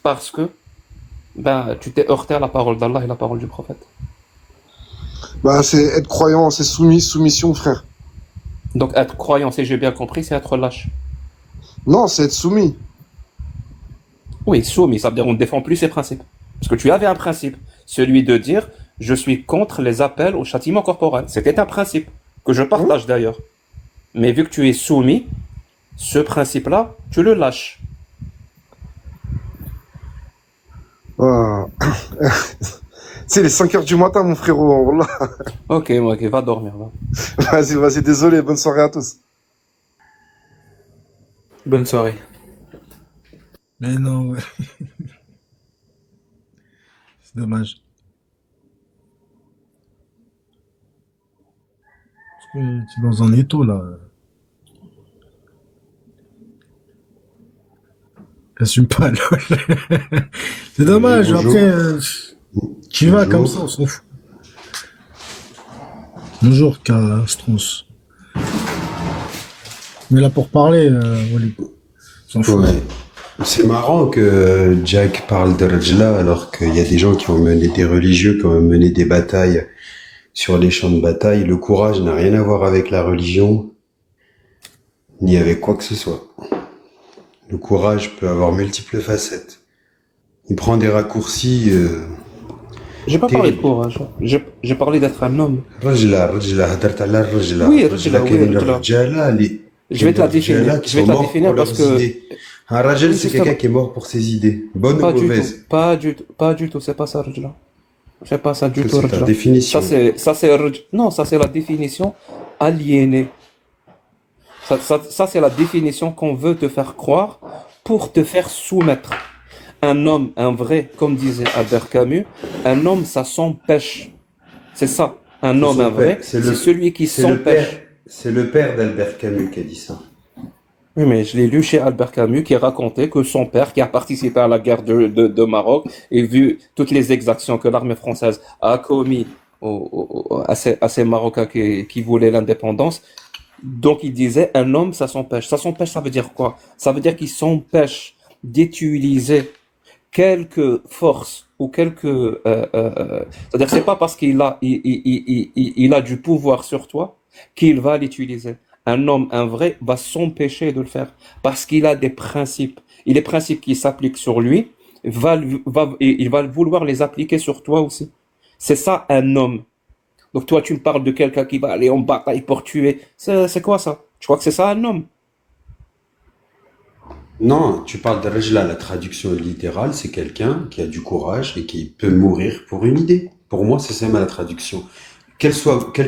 parce que ben, tu t'es heurté à la parole d'Allah et la parole du prophète. Bah, c'est être croyant, c'est soumis, soumission, frère. Donc être croyant, si j'ai bien compris, c'est être lâche. Non, c'est être soumis. Oui, soumis, ça veut dire on ne défend plus ses principes. Parce que tu avais un principe, celui de dire je suis contre les appels au châtiment corporel. C'était un principe que je Hein. partage d'ailleurs. Mais vu que tu es soumis, ce principe-là, tu le lâches. Ah. C'est les 5 heures du matin, mon frérot. Wallah. Ok, ok, va dormir. Va. Vas-y, vas-y, désolé, bonne soirée à tous. Bonne soirée. Mais non, ouais, c'est dommage. Parce que c'est dans un étau, là. J'assume pas, lol. C'est Oui, dommage, après, bonjour. tu vas comme ça, on Bonjour. s'en fout. Bonjour, Castros. Mais là pour parler, Walid, on s'en fout. Ouais. C'est marrant que Jack parle de Rajla alors qu'il y a des gens qui ont mené des religieux, qui ont mené des batailles sur les champs de bataille. Le courage n'a rien à voir avec la religion, ni avec quoi que ce soit. Le courage peut avoir multiples facettes. Il prend des raccourcis J'ai pas parlé de terribles. courage. J'ai parlé d'être un homme. رجلة هدرت على Oui, الرجلة oui, كاين الرجالة اللي Je vais te la définir. qui Je vais sont te la morts pour définir parce leurs que idées. Un rajal, oui, c'est quelqu'un justement, qui est mort pour ses idées, bonnes ou pas du tout, mauvaises. pas du tout, pas du tout. C'est pas ça, Rajla. C'est pas ça du Ça, tout, c'est ta Rajla. définition. Non, ça c'est la définition aliénée. Ça c'est la définition qu'on veut te faire croire pour te faire soumettre. Un homme, un vrai, comme disait Albert Camus, un homme, ça s'empêche. C'est ça. Un C'est homme, son un père. vrai, c'est celui qui s'empêche. C'est le père d'Albert Camus qui a dit ça. Oui, mais je l'ai lu chez Albert Camus qui racontait que son père, qui a participé à la guerre de Maroc et vu toutes les exactions que l'armée française a commis à ces Marocains qui voulaient l'indépendance, donc il disait un homme, ça s'empêche. Ça s'empêche, ça veut dire quoi? Ça veut dire qu'il s'empêche d'utiliser quelques forces ou quelques... c'est-à-dire c'est pas parce il a du pouvoir sur toi qu'il va l'utiliser. Un homme, un vrai, va s'empêcher de le faire parce qu'il a des principes. Et les principes qui s'appliquent sur lui, il va vouloir les appliquer sur toi aussi. C'est ça un homme. Donc toi, tu me parles de quelqu'un qui va aller en bataille pour tuer. C'est quoi ça? Tu crois que c'est ça un homme? Non, tu parles de Rajla, la traduction littérale, c'est quelqu'un qui a du courage et qui peut mourir pour une idée. Pour moi, c'est ça la traduction. Qu'elle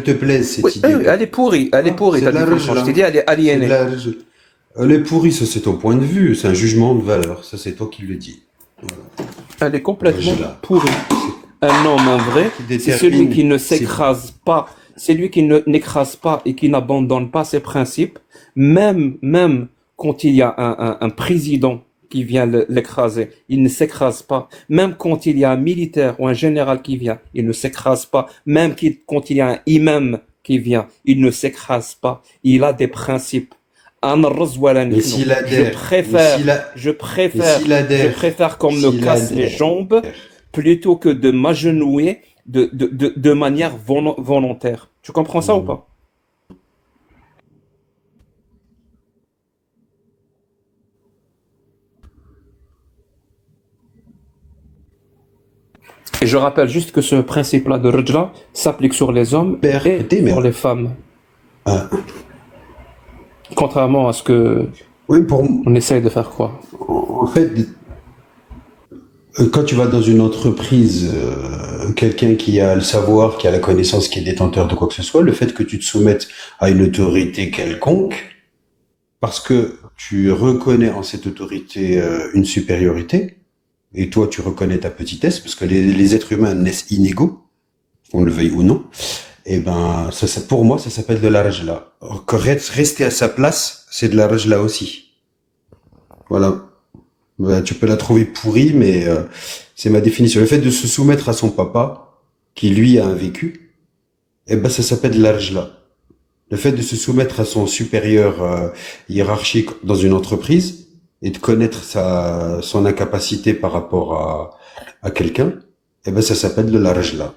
te plaise, Oui, cette idée ou elle est pas. pourrie. Elle est Voilà, pourrie, c'est ta de la définition. Je t'ai Rajla. dit, elle est C'est de aliénée. la Rajla. Elle est pourrie, ça c'est ton point de vue, c'est un jugement de valeur, ça c'est toi qui le dis. Voilà. Elle est complètement Rajla. pourrie. Un homme, un vrai, Qui c'est celui qui détermine, ne c'est s'écrase pas, c'est lui qui ne n'écrase pas et qui n'abandonne pas ses principes, même quand il y a un président qui vient l'écraser, il ne s'écrase pas. Même quand il y a un militaire ou un général qui vient, il ne s'écrase pas. Même quand il y a un imam qui vient, il ne s'écrase pas. Il a des principes. أنا الرز ولا mais نحن. s'il Je adhère, préfère, je mais préfère, s'il je adhère, préfère qu'on me s'il casse les adhère, jambes plutôt que de m'agenouiller de manière volontaire. Tu comprends ça ou Mhm. pas? Et je rappelle juste que ce principe-là de Rajla s'applique sur les hommes Père, et t'es sur merde. les femmes. Ah, Contrairement à ce que oui, pour, on essaye de faire croire. en fait, quand tu vas dans une entreprise, quelqu'un qui a le savoir, qui a la connaissance, qui est détenteur de quoi que ce soit, le fait que tu te soumettes à une autorité quelconque, parce que tu reconnais en cette autorité une supériorité, et toi tu reconnais ta petitesse, parce que les êtres humains naissent inégaux, qu'on le veuille ou non, et ben pour moi ça s'appelle de la rajla. Rester à sa place, c'est de la rajla aussi. Voilà. Ben, tu peux la trouver pourrie, mais c'est ma définition. Le fait de se soumettre à son papa, qui lui a un vécu, eh ben ça s'appelle de la rajla. Le fait de se soumettre à son supérieur hiérarchique dans une entreprise, et de connaître son incapacité par rapport à quelqu'un, eh ben ça s'appelle de la rajla.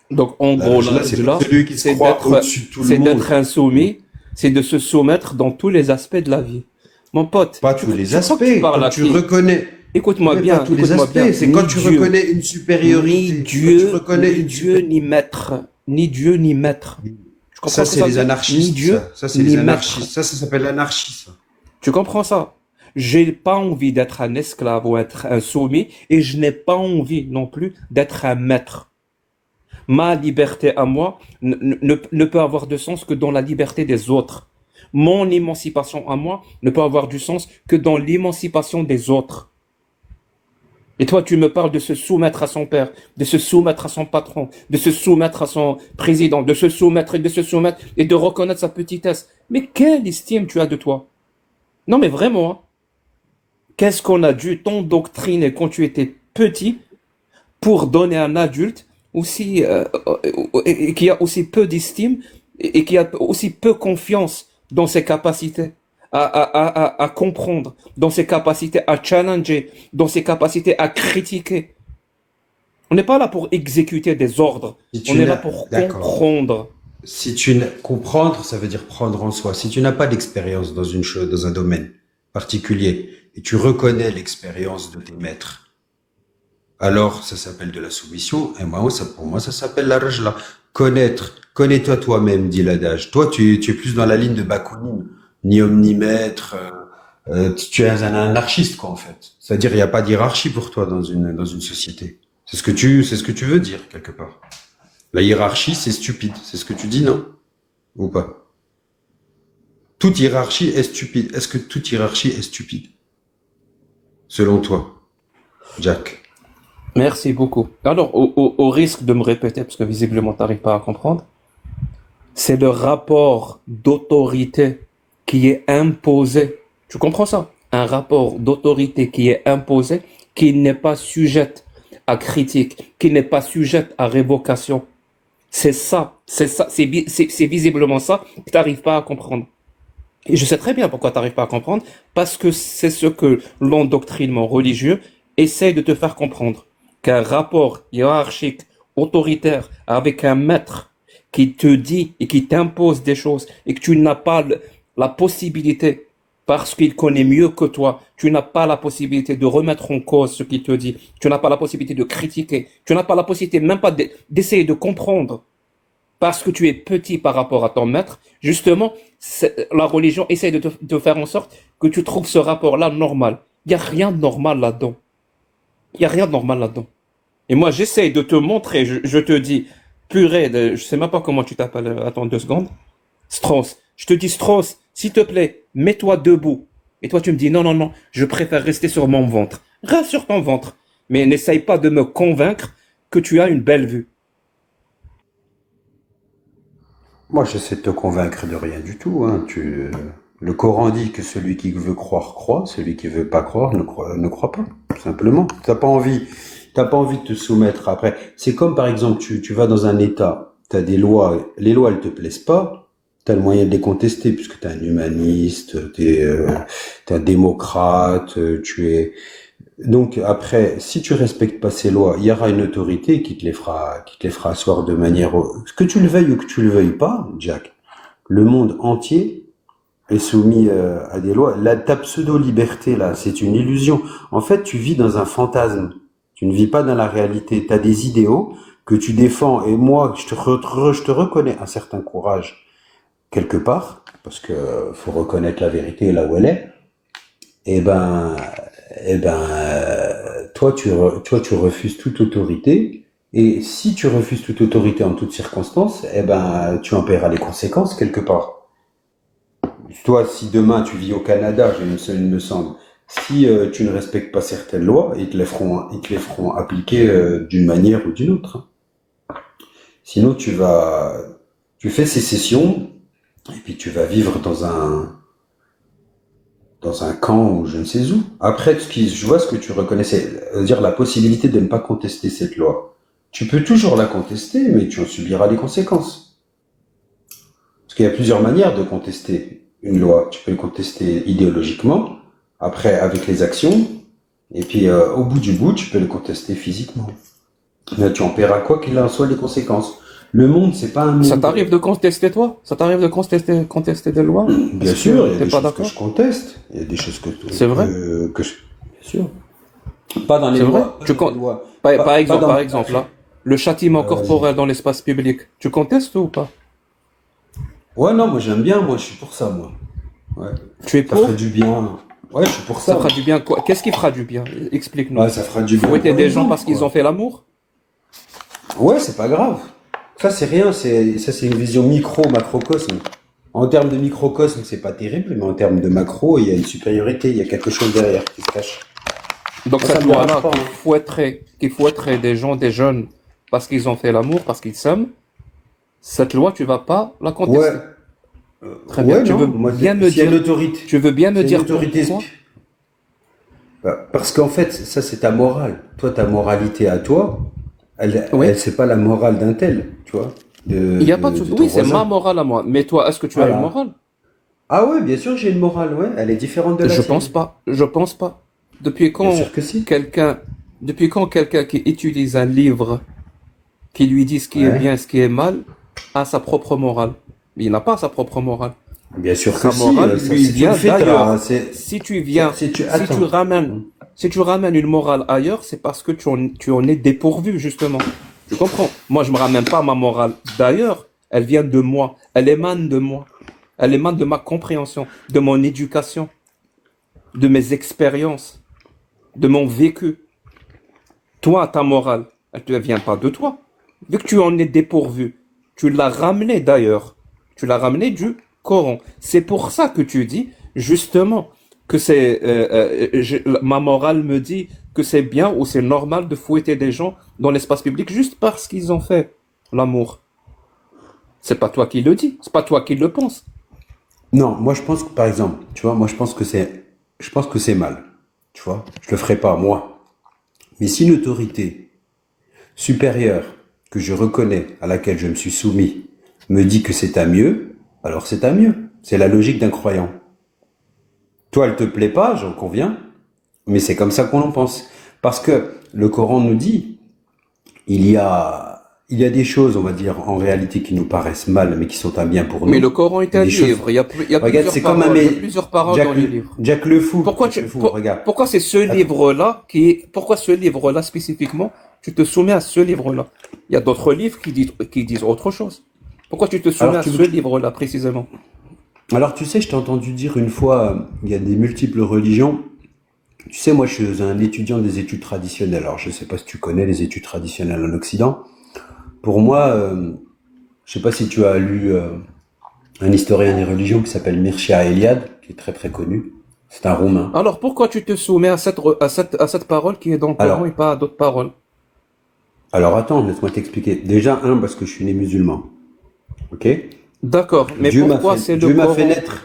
Donc, en La gros, rajla, là, c'est pas là, celui qui se c'est croit d'être, au-dessus de tout le c'est monde. d'être insoumis, c'est de se soumettre dans tous les aspects de la vie. Mon pote, Pas tous les tu crois que tu aspects. parles Quand à tu qui? reconnais, Écoute-moi mais pas bien, tous les écoute-moi bien. aspects. C'est quand Ni tu Dieu, reconnais une ni supériorité. C'est quand tu Dieu, reconnais ni une Dieu, supériorité. ni maître. Ni Dieu, ni maître. Tu comprends Ça, ce que c'est ça veut les dire? Ni anarchistes, Dieu, ça. Ça, c'est ni les maître. anarchistes. Ça s'appelle l'anarchie, ça. Tu comprends ça? J'ai pas envie d'être un esclave ou être un soumis et je n'ai pas envie non plus d'être un maître. Ma liberté à moi ne peut avoir de sens que dans la liberté des autres. Mon émancipation à moi ne peut avoir du sens que dans l'émancipation des autres. Et toi, tu me parles de se soumettre à son père, de se soumettre à son patron, de se soumettre à son président, de se soumettre et de se soumettre et de reconnaître sa petitesse. Mais quelle estime tu as de toi? Non, mais vraiment, hein. Qu'est-ce qu'on a dû t'endoctriner quand tu étais petit pour donner à un adulte aussi, et qui a aussi peu d'estime et qui a aussi peu confiance dans ses capacités à comprendre, dans ses capacités à challenger, dans ses capacités à critiquer. On n'est pas là pour exécuter des ordres, Si on tu est là n'as, pour d'accord. comprendre. Si tu n'as, comprendre, ça veut dire prendre en soi. Si tu n'as pas d'expérience dans une chose, dans un domaine particulier, et tu reconnais l'expérience de tes maîtres, alors ça s'appelle de la soumission, et moi, pour moi, ça s'appelle la rajla. Connaître, connais-toi toi-même, dit l'adage. Toi, tu es plus dans la ligne de Bakounine, ni homme ni maître, tu es un anarchiste, quoi, en fait. C'est-à-dire, il n'y a pas d'hiérarchie pour toi dans une société. C'est ce que tu veux dire, quelque part. La hiérarchie, c'est stupide. C'est ce que tu dis, non? Ou pas? Toute hiérarchie est stupide. Est-ce que toute hiérarchie est stupide? Selon toi, Jack. Merci beaucoup. Alors, au risque de me répéter, parce que visiblement, tu n'arrives pas à comprendre, c'est le rapport d'autorité qui est imposé. Tu comprends ça? Un rapport d'autorité qui est imposé, qui n'est pas sujette à critique, qui n'est pas sujette à révocation. C'est visiblement ça que tu n'arrives pas à comprendre. Et je sais très bien pourquoi tu n'arrives pas à comprendre, parce que c'est ce que l'endoctrinement religieux essaie de te faire comprendre. Qu'un rapport hiérarchique, autoritaire, avec un maître qui te dit et qui t'impose des choses et que tu n'as pas la possibilité, parce qu'il connaît mieux que toi, tu n'as pas la possibilité de remettre en cause ce qu'il te dit, tu n'as pas la possibilité de critiquer, tu n'as pas la possibilité même pas d'essayer de comprendre, parce que tu es petit par rapport à ton maître, justement, la religion essaie de faire en sorte que tu trouves ce rapport-là normal. Il n'y a rien de normal là-dedans. Il n'y a rien de normal là-dedans. Et moi, j'essaie de te montrer, je te dis, purée, je sais même pas comment tu t'appelles, attends 2 secondes. Strauss. Je te dis, Strauss, s'il te plaît, mets-toi debout. Et toi, tu me dis, non, non, non, je préfère rester sur mon ventre. Reste sur ton ventre. Mais n'essaye pas de me convaincre que tu as une belle vue. Moi, j'essaie de te convaincre de rien du tout, hein. Le Coran dit que celui qui veut croire croit, celui qui veut pas croire ne croit pas, tout simplement. T'as pas envie de te soumettre après. C'est comme, par exemple, tu vas dans un État, t'as des lois, les lois, elles te plaisent pas, t'as le moyen de les contester, puisque t'es un humaniste, t'es un démocrate, donc après, si tu respectes pas ces lois, il y aura une autorité qui te les fera asseoir de manière, que tu le veuilles ou que tu le veuilles pas, Jack, le monde entier est soumis à des lois. Ta pseudo-liberté, là, c'est une illusion. En fait, tu vis dans un fantasme. Tu ne vis pas dans la réalité. Tu as des idéaux que tu défends. Et moi, je te reconnais un certain courage quelque part, parce que faut reconnaître la vérité là où elle est. Eh ben, toi, tu refuses toute autorité. Et si tu refuses toute autorité en toutes circonstances, eh ben, tu en paieras les conséquences quelque part. Toi, si demain tu vis au Canada, il me semble, si tu ne respectes pas certaines lois, ils te les feront appliquer d'une manière ou d'une autre. Sinon, tu fais sécession et puis tu vas vivre dans un camp ou je ne sais où. Après, je vois ce que tu reconnaissais, c'est-à-dire la possibilité de ne pas contester cette loi. Tu peux toujours la contester, mais tu en subiras les conséquences. Parce qu'il y a plusieurs manières de contester une loi. Tu peux le contester idéologiquement, après avec les actions, et puis au bout du bout, tu peux le contester physiquement. Mais tu en paieras quoi qu'il en soit les conséquences. Le monde, c'est pas un monde. Ça t'arrive de contester toi? Ça t'arrive de contester des lois? Bien Est-ce sûr, que il y a t'es des pas choses que d'accord? je conteste. Il y a des choses C'est vrai? que je... Bien sûr. Pas dans les C'est vrai? lois. Pas Tu dans les con- lois. Par Pas exemple, dans... là, le châtiment Vas-y. corporel dans l'espace public, tu contestes ou pas? Ouais, non, moi j'aime bien, moi je suis pour ça, moi. Ouais. Tu es Ça pour? ferait du bien. Ouais, je suis pour Ça ça. fera du bien quoi? Qu'est-ce qui fera du bien? Explique-nous. Ouais, ça fera du bien. Fouetter pour des les gens parce qu'ils quoi. ont fait l'amour? Ouais, c'est pas grave. Ça, c'est rien. Ça, c'est une vision micro-macrocosme. En termes de microcosme, c'est pas terrible, mais en termes de macro, il y a une supériorité, il y a quelque chose derrière qui se cache. Donc Moi, ça cette me dérange loi-là pas, hein. qui fouetterait des gens, des jeunes, parce qu'ils ont fait l'amour, parce qu'ils s'aiment, cette loi, tu vas pas la contester. Ouais. Très bien. Ouais, Tu non. veux Moi, bien me s'il y a dire, une autorité. tu veux bien me C'est une dire autorité. pourquoi? Parce qu'en fait, ça, c'est ta morale. Toi, ta moralité à toi, Oui. c'est pas la morale d'un tel, tu vois, Il n'y a pas de souci. de ton Oui, c'est ma voisin. morale à moi. Mais toi, est-ce que tu as une Voilà. morale? Ah ouais, bien sûr, j'ai une morale, ouais. Elle est différente de la Je tienne. pense pas. Je pense pas. Depuis Bien quand sûr que si. quelqu'un, depuis quand quelqu'un qui utilise un livre qui lui dit ce qui est Ouais. bien, ce qui est mal, a sa propre morale? Il n'a pas sa propre morale. Bien sûr que Sa si. morale Ça, lui si tu vient le fais, d'ailleurs. c'est, Si tu viens, si tu, si tu attends. ramènes, si tu ramènes une morale ailleurs, c'est parce que tu en es dépourvu, justement. Tu comprends? Moi, je me ramène pas ma morale d'ailleurs. Elle vient de moi. Elle émane de moi. Elle émane de ma compréhension, de mon éducation, de mes expériences, de mon vécu. Toi, ta morale, elle ne vient pas de toi. Vu que tu en es dépourvu, tu l'as ramené d'ailleurs. Tu l'as ramené du Coran. C'est pour ça que tu dis, justement, que ma morale me dit que c'est bien ou c'est normal de fouetter des gens dans l'espace public juste parce qu'ils ont fait l'amour. C'est pas toi qui le dis, c'est pas toi qui le penses. Non, moi je pense que, par exemple, tu vois, moi je pense que c'est mal. Tu vois, je le ferai pas, moi. Mais si une autorité supérieure que je reconnais, à laquelle je me suis soumis, me dit que c'est à mieux, alors c'est à mieux. C'est la logique d'un croyant. Toi, elle te plaît pas, j'en conviens, mais c'est comme ça qu'on en pense. Parce que le Coran nous dit, il y a des choses, on va dire, en réalité qui nous paraissent mal, mais qui sont un bien pour nous. Mais le Coran est un Des choses- livre, il y a Regarde, c'est plusieurs comme paroles, un il y a plusieurs paroles dans le livre. Jack le Fou. Pourquoi Jack le Fou, pour- regarde. pourquoi c'est ce livre-là pourquoi ce livre-là spécifiquement, tu te soumets à ce livre-là? Il y a d'autres livres qui disent autre chose. Pourquoi tu te soumets Alors, à ce livre-là précisément? Alors, tu sais, je t'ai entendu dire une fois, il y a des multiples religions. Tu sais, moi, je suis un étudiant des études traditionnelles. Alors, je sais pas si tu connais les études traditionnelles en Occident. Pour moi, je sais pas si tu as lu un historien des religions qui s'appelle Mircea Eliade, qui est très très connu. C'est un Roumain. Alors pourquoi tu te soumets à cette parole qui est dans le Coran Alors, et pas à d'autres paroles? alors attends, laisse-moi t'expliquer. Déjà, parce que je suis né musulman. Ok? D'accord, mais Dieu m'a pourquoi fait, c'est le Dieu m'a Coran? fait naître.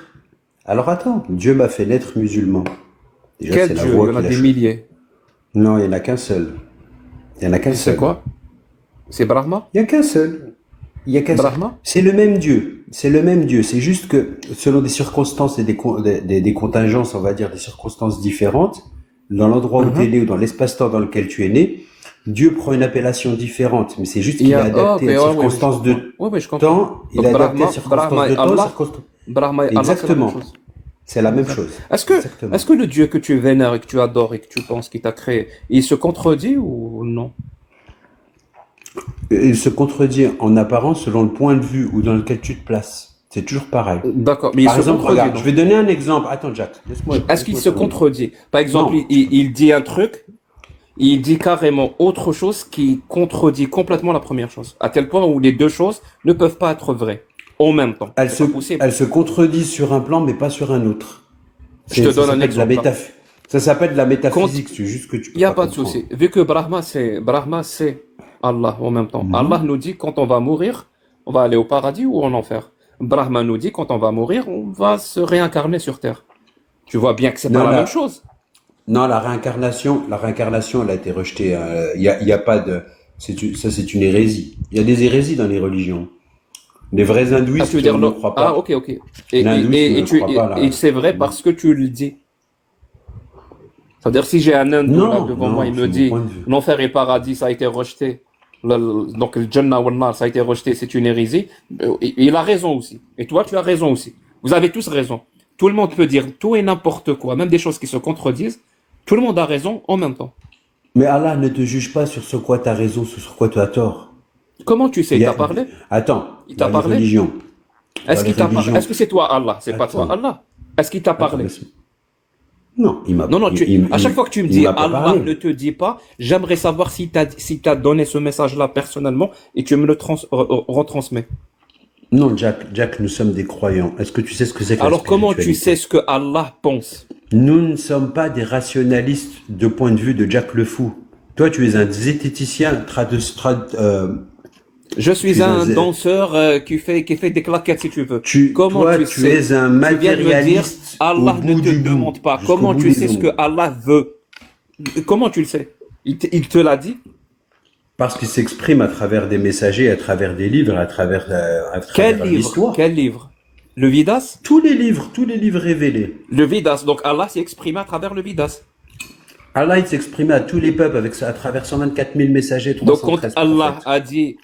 Alors attends, Dieu m'a fait naître musulman. Déjà, Quel c'est la Dieu? voie Il y en a qu'il a des choisie. milliers. Non, il y en a qu'un seul. Il y en a qu'un C'est seul. quoi? C'est Brahma? Il y a qu'un seul. Il y a qu'un seul. Brahma? C'est le même Dieu. C'est le même Dieu. C'est juste que selon des circonstances et des contingences, on va dire des circonstances différentes, dans l'endroit où tu es né ou dans l'espace-temps dans lequel tu es né, Dieu prend une appellation différente. Mais c'est juste qu'il est adapté à circonstances de Oui, je comprends. temps. Il est adapté à circonstances de temps, circonstances. Brahma et Allah, Exactement. c'est la même chose. C'est la même chose. Exactement. Est-ce que le Dieu que tu vénères et que tu adores et que tu penses qu'il t'a créé, il se contredit ou non? Il se contredit en apparence selon le point de vue ou dans lequel tu te places. C'est toujours pareil. D'accord, mais il Par se exemple, contredit. regarde, donc. je vais donner un exemple. Attends, Jack, laisse-moi. Est-ce qu'il laisse-moi se terminer. contredit? Par exemple, Non. il dit un truc, il dit carrément autre chose qui contredit complètement la première chose. À tel point où les deux choses ne peuvent pas être vraies en même temps. Elle C'est se, pas possible. elle se contredit sur un plan, mais pas sur un autre. Je te Ça donne un s'appelle de la exemple. Ça s'appelle de la métaphysique, c'est juste que tu peux Il n'y a pas de comprendre. souci. Vu que Brahma, c'est Allah en même temps. Mhm. Allah nous dit quand on va mourir, on va aller au paradis ou en enfer. Brahma nous dit quand on va mourir, on va se réincarner sur Terre. Tu vois bien que c'est Non, pas la là- même chose. Non, la réincarnation, elle a été rejetée. Il y a pas de, ça c'est une hérésie. Il y a des hérésies dans les religions. Les vrais Ah, hindouistes tu veux dire ne non. croient pas. Ah, ok. Et L'hindouisme ne croit pas à la c'est vrai parce que tu le dis. C'est-à-dire, si j'ai un hindou là Non, devant non, moi, il c'est me mon dit point de vue. l'enfer et paradis, ça a été rejeté. Donc, le Jannah ou le Nar, ça a été rejeté, c'est une hérésie. Il a raison aussi. Et toi, tu as raison aussi. Vous avez tous raison. Tout le monde peut dire tout et n'importe quoi, même des choses qui se contredisent. Tout le monde a raison en même temps. Mais Allah ne te juge pas sur ce quoi tu as raison, sur quoi tu as tort. Comment tu sais? Il Il y a- t'a parlé? Attends, Il t'a dans les parlé? religions, Est-ce dans les qu'il t'a parlé? religions. Est-ce que c'est toi Allah? C'est pas toi Attends, Allah. Est-ce qu'il t'a attends, parlé? non, Non, non, à chaque fois que tu me il dis m'a pas Allah parlé. ne te dit pas, j'aimerais savoir si t'as donné ce message-là personnellement et tu me le retransmets. Non, Jack, nous sommes des croyants. Est-ce que tu sais ce que c'est que la Alors comment tu spiritualité? sais ce que Allah pense? Nous ne sommes pas des rationalistes de point de vue de Jack le Fou. Toi, tu es un zététicien, Je suis tu es un un zé- danseur qui fait des claquettes si tu veux. Comment toi, tu tu sais? es un Tu viens de me dire, matérialiste Allah au ne bout te du bout, demande pas. jusqu'au Comment bout tu des sais ce que ongles. Allah veut? Comment tu le sais? Il te l'a dit? Parce qu'il s'exprime à travers des messagers, à travers des livres, à travers Quel livre? l'histoire. Quel livre? Le Vidas? Tous les livres révélés. Le Vidas. Donc Allah s'est exprimé à travers le Vidas. Allah, il s'exprimait à tous les peuples à travers 124 000 messagers, Donc quand 313 Allah prophètes. a dit,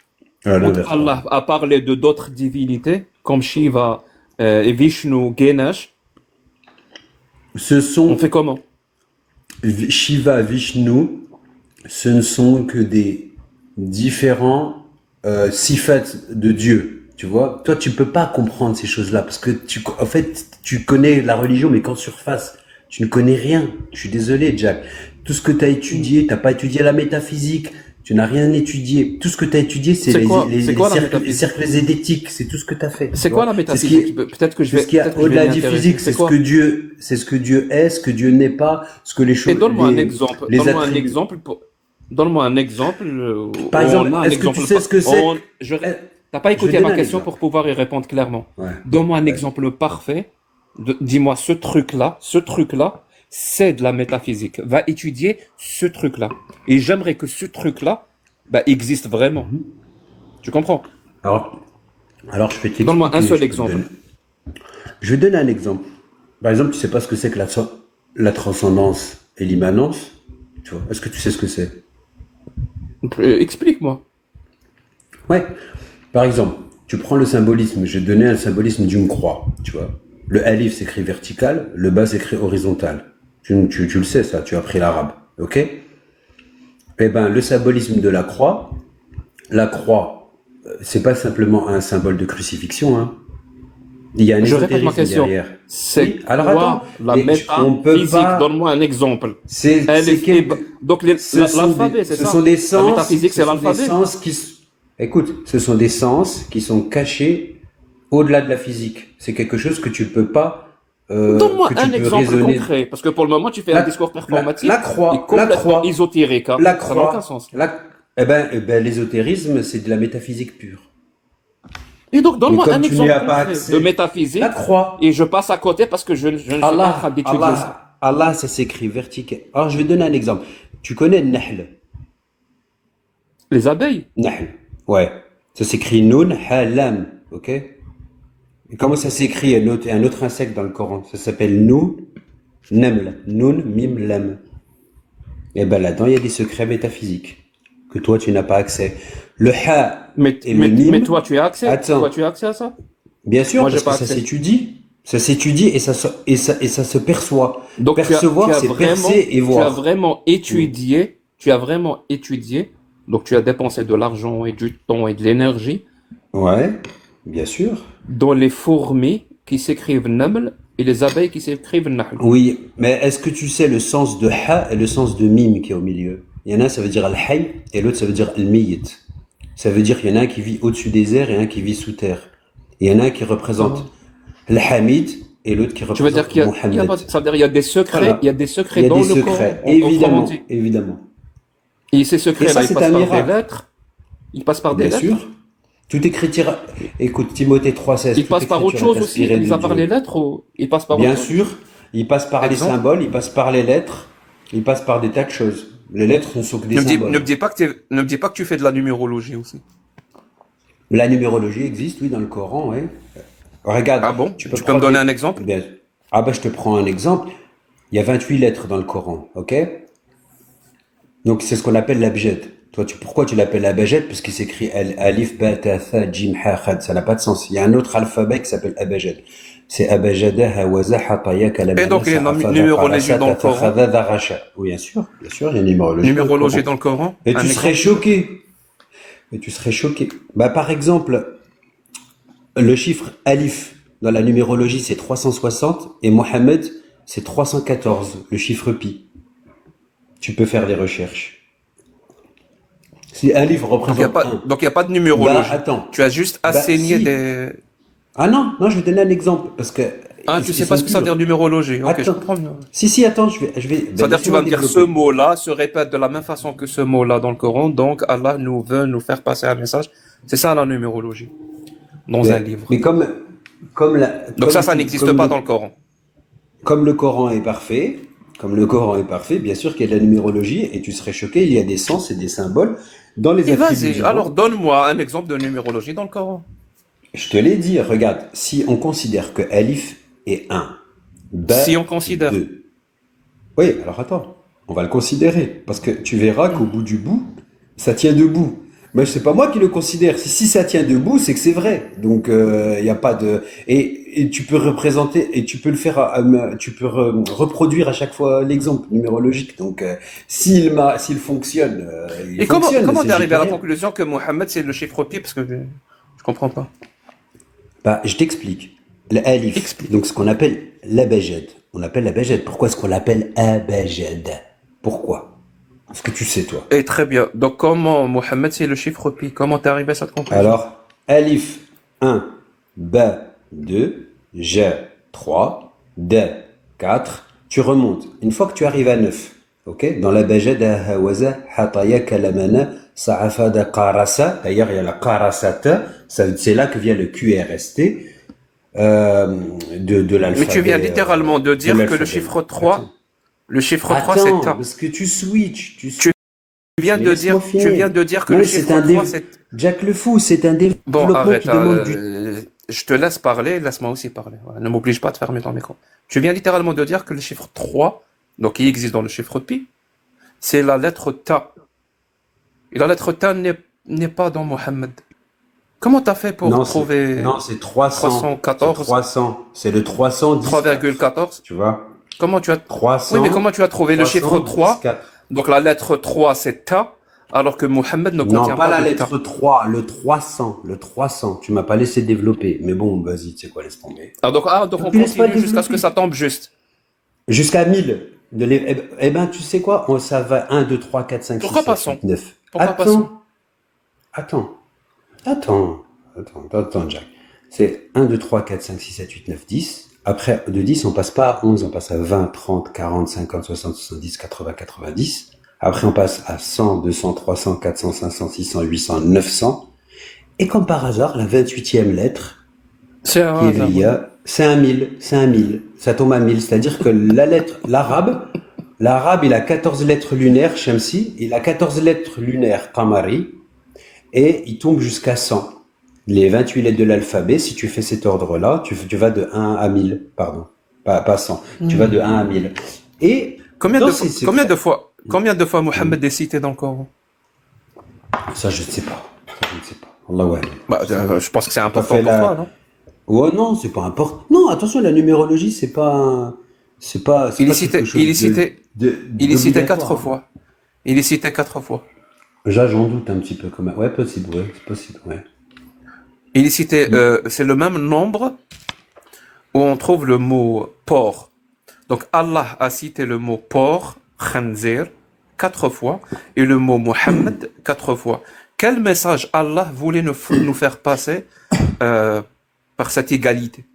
Ah, quand l'inverse. Allah a parlé de d'autres divinités, comme Shiva, et Vishnu, Ganesh, Ce on sont fait comment? Shiva, Vishnu, ce ne sont que des différents sifats de Dieu. Tu vois, toi, tu peux pas comprendre ces choses-là parce que en fait, tu connais la religion, mais qu'en surface. Tu ne connais rien. Je suis désolé, Jack. Tout ce que tu as étudié, t'as pas étudié la métaphysique. Tu n'as rien étudié. Tout ce que tu as étudié, c'est C'est quoi la les métaphysique? cercles zététiques. C'est tout ce que tu as fait. C'est tu quoi vois. la C'est ce métaphysique? qui est- Peut-être que je c'est vais, ce qu'il y a peut-être que je vais au-delà m'y du intéresser. physique, C'est quoi? c'est ce que Dieu est, ce que Dieu n'est pas, ce que les Et choses. donne-moi un les- exemple. les Donne-moi un attributs. exemple donne-moi un exemple. Par où exemple, on a un est-ce que tu exemple sais ce que c'est? T'as pas Je écouté vais ma donner un question exemple. pour pouvoir y répondre clairement. Ouais. Donne-moi un Ouais. exemple parfait. Dis-moi ce truc-là, c'est de la métaphysique. Va étudier ce truc-là. Et j'aimerais que ce truc-là, existe vraiment. Mhm. Tu comprends? Alors, je vais t'expliquer. Donne-moi un je seul vais te exemple. je vais donner un exemple. Par exemple, tu sais pas ce que c'est que la transcendance et l'immanence. Tu vois, est-ce que tu sais ce que c'est? Explique-moi. Ouais. Par exemple, tu prends le symbolisme. Je vais te donner un symbolisme d'une croix. Tu vois, le alif s'écrit vertical, le bas s'écrit horizontal. Tu le sais ça. Tu as appris l'arabe, ok? Eh ben, le symbolisme de la croix, c'est pas simplement un symbole de crucifixion, hein. Il y a un Je répète ma ésotérisme question. derrière. C'est Oui, alors quoi attends, la mais on peut métaphysique? pas- Donne-moi un exemple. C'est Donc ce sont l'alphabet, des- c'est ce ça? sont des La sens, métaphysique, ce c'est sont des l'alphabet. sens écoute, ce sont des sens qui sont cachés au-delà de la physique. C'est quelque chose que tu ne peux pas, Donne-moi que tu un peux exemple raisonner. concret, parce que pour le moment, tu fais un discours performatif la croix, et complètement ésotérique. Hein. la Ça n'a aucun croix, sens. l'ésotérisme, c'est de la métaphysique pure. Et donc, donne-moi comme un tu exemple n'y as pas concret accès- de métaphysique La croix, et je passe à côté parce que je ne suis pas en train d'étudier ça. Allah, ça s'écrit vertical. Alors, je vais donner un exemple. Tu connais Nahl? Les abeilles. Nahl. Ouais. Ça s'écrit Nun, Ha, Lam. Ok? Et comment ça s'écrit un autre insecte dans le Coran? Ça s'appelle Nou, Naml. Nun, Mim, Lam. Et ben là-dedans, il y a des secrets métaphysiques que toi, tu n'as pas accès. Le Ha Mais, et le Mim. mais toi, tu as accès. Attends. Toi, tu as accès à ça? Bien sûr, Moi, j'ai parce pas que ça accès. s'étudie. Ça s'étudie et ça se perçoit. Donc, Percevoir, c'est percer et voir. Tu as vraiment étudié. Donc, tu as dépensé de l'argent et du temps et de l'énergie Ouais, bien sûr. dans les fourmis qui s'écrivent Naml et les abeilles qui s'écrivent Nahl. Oui, mais est-ce que tu sais le sens de Ha et le sens de Mim qui est au milieu? Il y en a un, ça veut dire Al-Hayy, et l'autre, ça veut dire Al-Miyyit. Ça veut dire qu'il y en a un qui vit au-dessus des airs et un qui vit sous terre. Il y en a un qui représente Al-Hamid et l'autre qui Tu veux dire représente qu'il y a, Mohammed. c'est-à-dire il y a des secrets, Voilà. il y a des secrets Il y a dans des le secrets, Coran, en évidemment, romantique. évidemment. Et ces secrets-là, Et ça, ils c'est passent un par miracle. des lettres. Ils passent par des Bien lettres. sûr. Tout écriture. Écoute, Timothée 3,16. Ils toute passent par autre écriture est chose aussi. inspirée de Ils passent par Dieu. les lettres ou ils passent par Bien autre chose. sûr, il passe par les Exemple. symboles, il passe par les lettres, il passe par des tas de choses. Les lettres ne sont que des symboles. ne me dis pas que tu fais de la numérologie aussi. La numérologie existe, oui, dans le Coran, oui. Regarde. Ah bon? Tu peux me prendre donner des- un exemple? Bien. Ah ben, je te prends un exemple. Il y a 28 lettres dans le Coran, ok? Donc c'est ce qu'on appelle l'abjad. Toi, pourquoi tu l'appelles abjad? Parce qu'il s'écrit alif, ba, ta, tha, jim, ha, khad. Ça n'a pas de sens. Il y a un autre alphabet qui s'appelle abjad. C'est abajada, hawaza, hataya, kalamana, Et donc, il y a une numérologie dans le Coran. Oui, bien sûr, il y a une numérologie. Numérologie dans le Coran. Et tu serais choqué. Et tu serais choqué. Bah, par exemple, le chiffre alif dans la numérologie, c'est 360 et Mohamed, c'est 314, le chiffre pi. Tu peux faire des recherches. Si alif représente Donc, il n'y a pas de numérologie. Bah, attends. Tu as juste assigné si. des... Ah non, je vais donner un exemple. Parce que. tu sais pas ce que ça veut dire numérologie. Ok, attends. je comprends. Si, attends, je vais. C'est-à-dire que tu vas me dire ce mot-là se répète de la même façon que ce mot-là dans le Coran, donc Allah nous veut nous faire passer un message. C'est ça la numérologie. Dans un livre. Mais Donc ça n'existe pas dans le Coran. Comme le Coran est parfait, bien sûr qu'il y a de la numérologie et tu serais choqué, il y a des sens et des symboles dans les attributs. Vas-y, alors donne-moi un exemple de numérologie dans le Coran. Je te l'ai dit, regarde, si on considère que alif est 1, ba si on considère 2. Oui, alors attends, on va le considérer parce que tu verras qu'au bout du bout, ça tient debout. Mais c'est pas moi qui le considère. Si ça tient debout, c'est que c'est vrai. Donc il y a pas de et tu peux représenter et tu peux le faire reproduire à chaque fois l'exemple numérologique. Donc s'il fonctionne, il Et fonctionne. comment c'est t'es arrivé à la rien. conclusion que Mohammed c'est le chiffre pi parce que je comprends pas. Bah, je t'explique. Le alif, Explique. donc ce qu'on appelle l'abajad. On appelle l'abajad. Pourquoi est-ce qu'on l'appelle abajad? Pourquoi? Est-ce que tu sais, toi? Et très bien. Donc comment Mohammed c'est le chiffre pi? Comment t'es arrivé à cette conclusion? Alors, alif 1, ba 2, ja 3, da 4. Tu remontes. Une fois que tu arrives à 9, ok? Dans l'abajad, hawaza, hataya, kalamana, sa'afada, qarasa. D'ailleurs, il y a la qarasata. C'est là que vient le QRST. De l'alphabet. Mais tu viens littéralement de dire que le chiffre 3, Attends. le chiffre 3 c'est ta. Parce que tu switches. Tu viens Mais de laisse-moi dire, tu viens de dire que le chiffre 3 c'est... Jack le fou, c'est un développement Bon, arrête, qui demande je te laisse parler, laisse-moi aussi parler. Voilà, ne m'oblige pas de fermer ton micro. Tu viens littéralement de dire que le chiffre 3, donc qui existe dans le chiffre pi, c'est la lettre ta. Et la lettre ta n'est pas dans Mohammed. Comment t'as fait pour trouver... Non, c'est 300. 314. C'est 300. C'est le 310. 3,14. Tu vois? Comment tu as... 300. Oui, mais comment tu as trouvé le chiffre 3? 314. Donc la lettre 3 c'est ta, alors que Mohammed ne contient Non, pas la de lettre ta. 3, le 300. Le 300. Tu m'as pas laissé développer. Mais bon, vas-y, tu sais quoi, laisse tomber. Donc on Tu laisses pas continue jusqu'à ce que développer. ça tombe juste. Jusqu'à 1000. Eh ben, tu sais quoi? Ça va 1, 2, 3, 4, 5, 6, Pourquoi 7, passons 8, 9. Pourquoi passons Attends, Jack. C'est 1, 2, 3, 4, 5, 6, 7, 8, 9, 10. Après, de 10, on passe pas à 11, on passe à 20, 30, 40, 50, 60, 70, 80, 90. Après, on passe à 100, 200, 300, 400, 500, 600, 800, 900. Et comme par hasard, la 28e lettre, C'est qui est l'IA, c'est un 1000. Ça tombe à 1000. C'est-à-dire que l'arabe, il a 14 lettres lunaires, Shamsi, il a 14 lettres lunaires, Qamari, et il tombe jusqu'à 100. Les 28 lettres de l'alphabet, si tu fais cet ordre-là, tu vas de 1 à 1000, pardon. Pas 100. Tu vas de 1 à 1000. Et Combien dans de ces secrets- combien de fois Mohammed est cité dans le Coran? Ça, je ne sais pas. Allah ouais. Je pense que c'est important fait pour la- toi, non? Ouais, non, c'est pas important. Non, attention, la numérologie, c'est pas Il pas est cité, quelque chose il est cité, de- il est cité d'obligatoire. 4 fois. Il est cité 4 fois. Là, j'en doute un petit peu quand même. Ouais, possible, c'est possible, ouais. Il est cité, c'est le même nombre où on trouve le mot porc. Donc Allah a cité le mot porc, khanzir, 4 fois, et le mot Mohammed 4 fois. Quel message Allah voulait nous faire passer par cette égalité?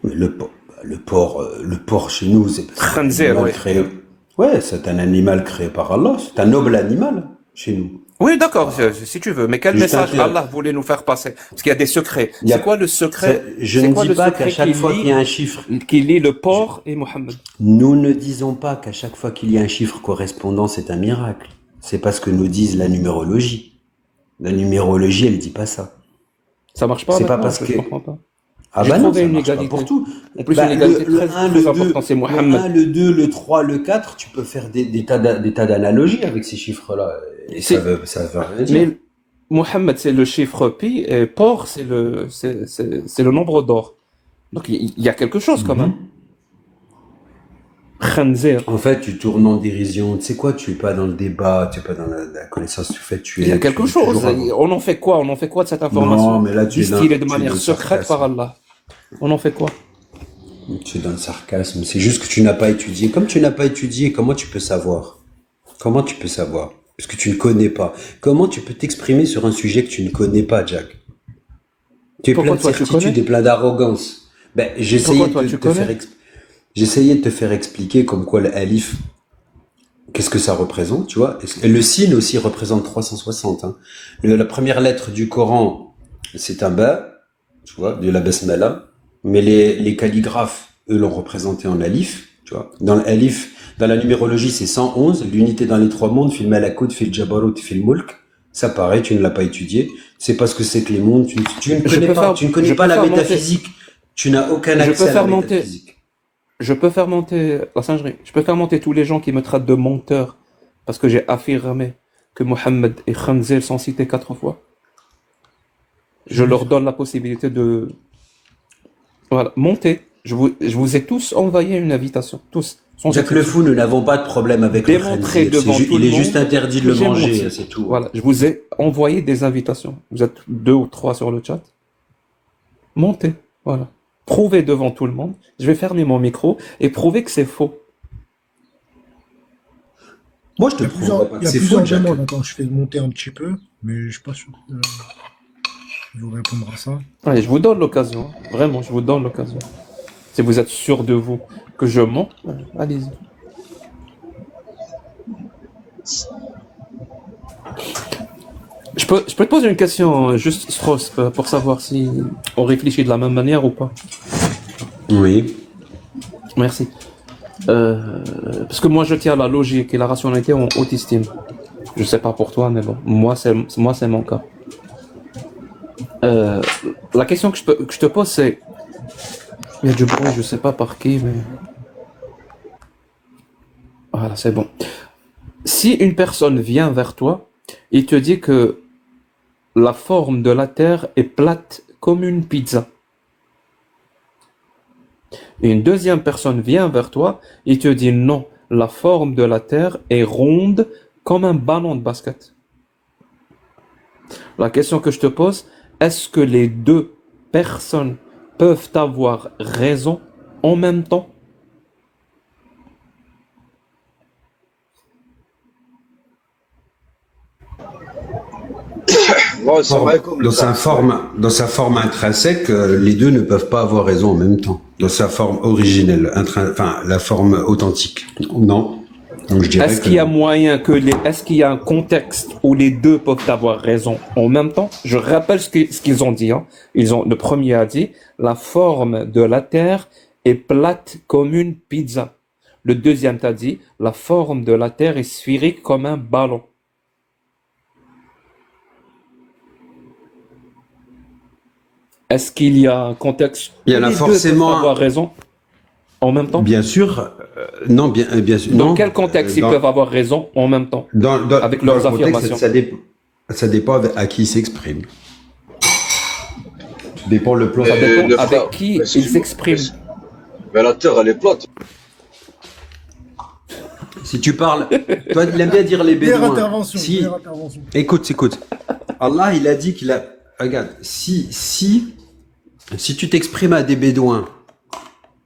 Mais le porc chez nous, c'est un Khanzir, animal ouais. créé. Ouais, c'est un animal créé par Allah. C'est un noble animal chez nous. Oui, d'accord, si tu veux. Mais quel Juste message un- Allah voulait nous faire passer? Parce qu'il y a des secrets. Il y a- C'est quoi le secret? Je C'est ne quoi dis le pas secret qu'à chaque qui fois lie- qu'il y a un chiffre, qui lie le porc et Mohammed. nous ne disons pas qu'à chaque fois qu'il y a un chiffre correspondant, c'est un miracle. C'est pas ce que nous disent la numérologie. La numérologie, elle dit pas ça. Ça marche pas? C'est pas maintenant, parce je que- comprends pas. Ah J'ai bah non, trouvé ça une marche pas égalité. pour tout. En plus, Bah, une égalité le très, 1, très le 2, importante, c'est le Mohammed. 1, le 2, le 3, le 4, tu peux faire des tas d'analogies avec ces chiffres-là. Et C'est, ça veut rien dire. mais Mohammed, c'est le chiffre pi, et Por, c'est le nombre d'or. Donc, il y a quelque chose quand même. Mhm. Khanzir. En fait, tu tournes en dérision. Tu sais quoi, tu es pas dans le débat, tu es pas dans la connaissance. En fait, Il y a quelque tu es chose. toujours avant. On en fait quoi? On en fait quoi de cette Non, information? mais là, Distillée de tu es dans manière le secrète par sarcasme. Allah. On en fait quoi? Tu es dans le sarcasme. C'est juste que tu n'as pas étudié. Comme tu n'as pas étudié, comment tu peux savoir? Comment tu peux savoir? Parce que tu ne connais pas. Comment tu peux t'exprimer sur un sujet que tu ne connais pas, Jack? Tu es plein Pourquoi de toi tu certitude connais? et plein d'arrogance. Ben, Pourquoi toi tu connais? j'essayais de te faire expliquer comme quoi le alif, qu'est-ce que ça représente, tu vois? Et le sin aussi représente 360, hein. La première lettre du Coran, c'est un ba, tu vois, de la basmala. Mais les calligraphes, eux, l'ont représenté en alif, tu vois. Dans l'alif, dans la numérologie, c'est 111, l'unité dans les trois mondes, fil malakut, fil jabarut, fil mulk. Ça pareil, tu ne l'as pas étudié. C'est parce que c'est que les mondes, tu ne Je connais peux pas, faire, tu ne je connais pas peux la faire monter, métaphysique. Tu n'as aucun je peux accès à la faire monter, métaphysique. je peux faire monter la singerie. Je peux faire monter tous les gens qui me traitent de menteur parce que j'ai affirmé que Mohammed et Khanzir sont cités 4 fois. Je leur donne la possibilité de, voilà, monter. Je vous ai tous envoyé une invitation, tous, sans Jack le exception. fou, nous n'avons pas de problème avec le Démontrer khanzir. devant tout Il le est juste monde interdit de que le j'ai manger, menti. c'est tout. Voilà, je vous ai envoyé des invitations. Vous êtes 2 ou 3 sur le chat. Montez, voilà. Prouvez devant tout le monde. Je vais fermer mon micro et prouver que c'est faux. Moi, je te Il y a prouverai pas il que y a c'est plusieurs faux, Jack. demandes. Attends, je fais monter un petit peu, mais je suis pas sûr que je vous répondre à ça. Allez, je vous donne l'occasion. Vraiment, je vous donne l'occasion. Si vous êtes sûr de vous que je mens, allez-y. Je peux te poser une question, juste Strauss, pour savoir si on réfléchit de la même manière ou pas. Oui. Merci. Parce que moi, je tiens à la logique et la rationalité en haute estime. Je sais pas pour toi, mais bon, moi, c'est mon cas. La question que je te pose, c'est, il y a du bruit, je sais pas par qui, mais voilà, c'est bon. Si une personne vient vers toi, il te dit que la forme de la Terre est plate comme une pizza. Et une deuxième personne vient vers toi, il te dit non, la forme de la Terre est ronde comme un ballon de basket. La question que je te pose, est-ce que les deux personnes peuvent avoir raison en même temps? Bon, ça va comme Dans sa forme intrinsèque, les deux ne peuvent pas avoir raison en même temps. Dans sa forme originelle, enfin, la forme authentique. Non. Donc, je dirais Est-ce que qu'il y a non. moyen est-ce qu'il y a un contexte où les deux peuvent avoir raison en même temps? Je rappelle ce qu'ils ont dit, hein. Le premier a dit, la forme de la Terre est plate comme une pizza. Le deuxième t'a dit, la forme de la Terre est sphérique comme un ballon. Est-ce qu'il y a un contexte Il y où en a les deux forcément peuvent avoir raison en même temps? Bien sûr, non, bien sûr. Dans Non, quel contexte ils dans, peuvent avoir raison en même temps avec dans le leurs contexte, affirmations? ça dépend à qui il s'exprime. Ça dépend le plan. Ça dépend le frère, avec qui mais si ils tu- s'expriment. mais la Terre, elle est plate. Si tu parles, toi, il aime bien dire les Meilleure bédouins. intervention, Si, meilleure intervention. écoute. Allah, il a dit qu'il a. Regarde, si tu t'exprimes à des bédouins,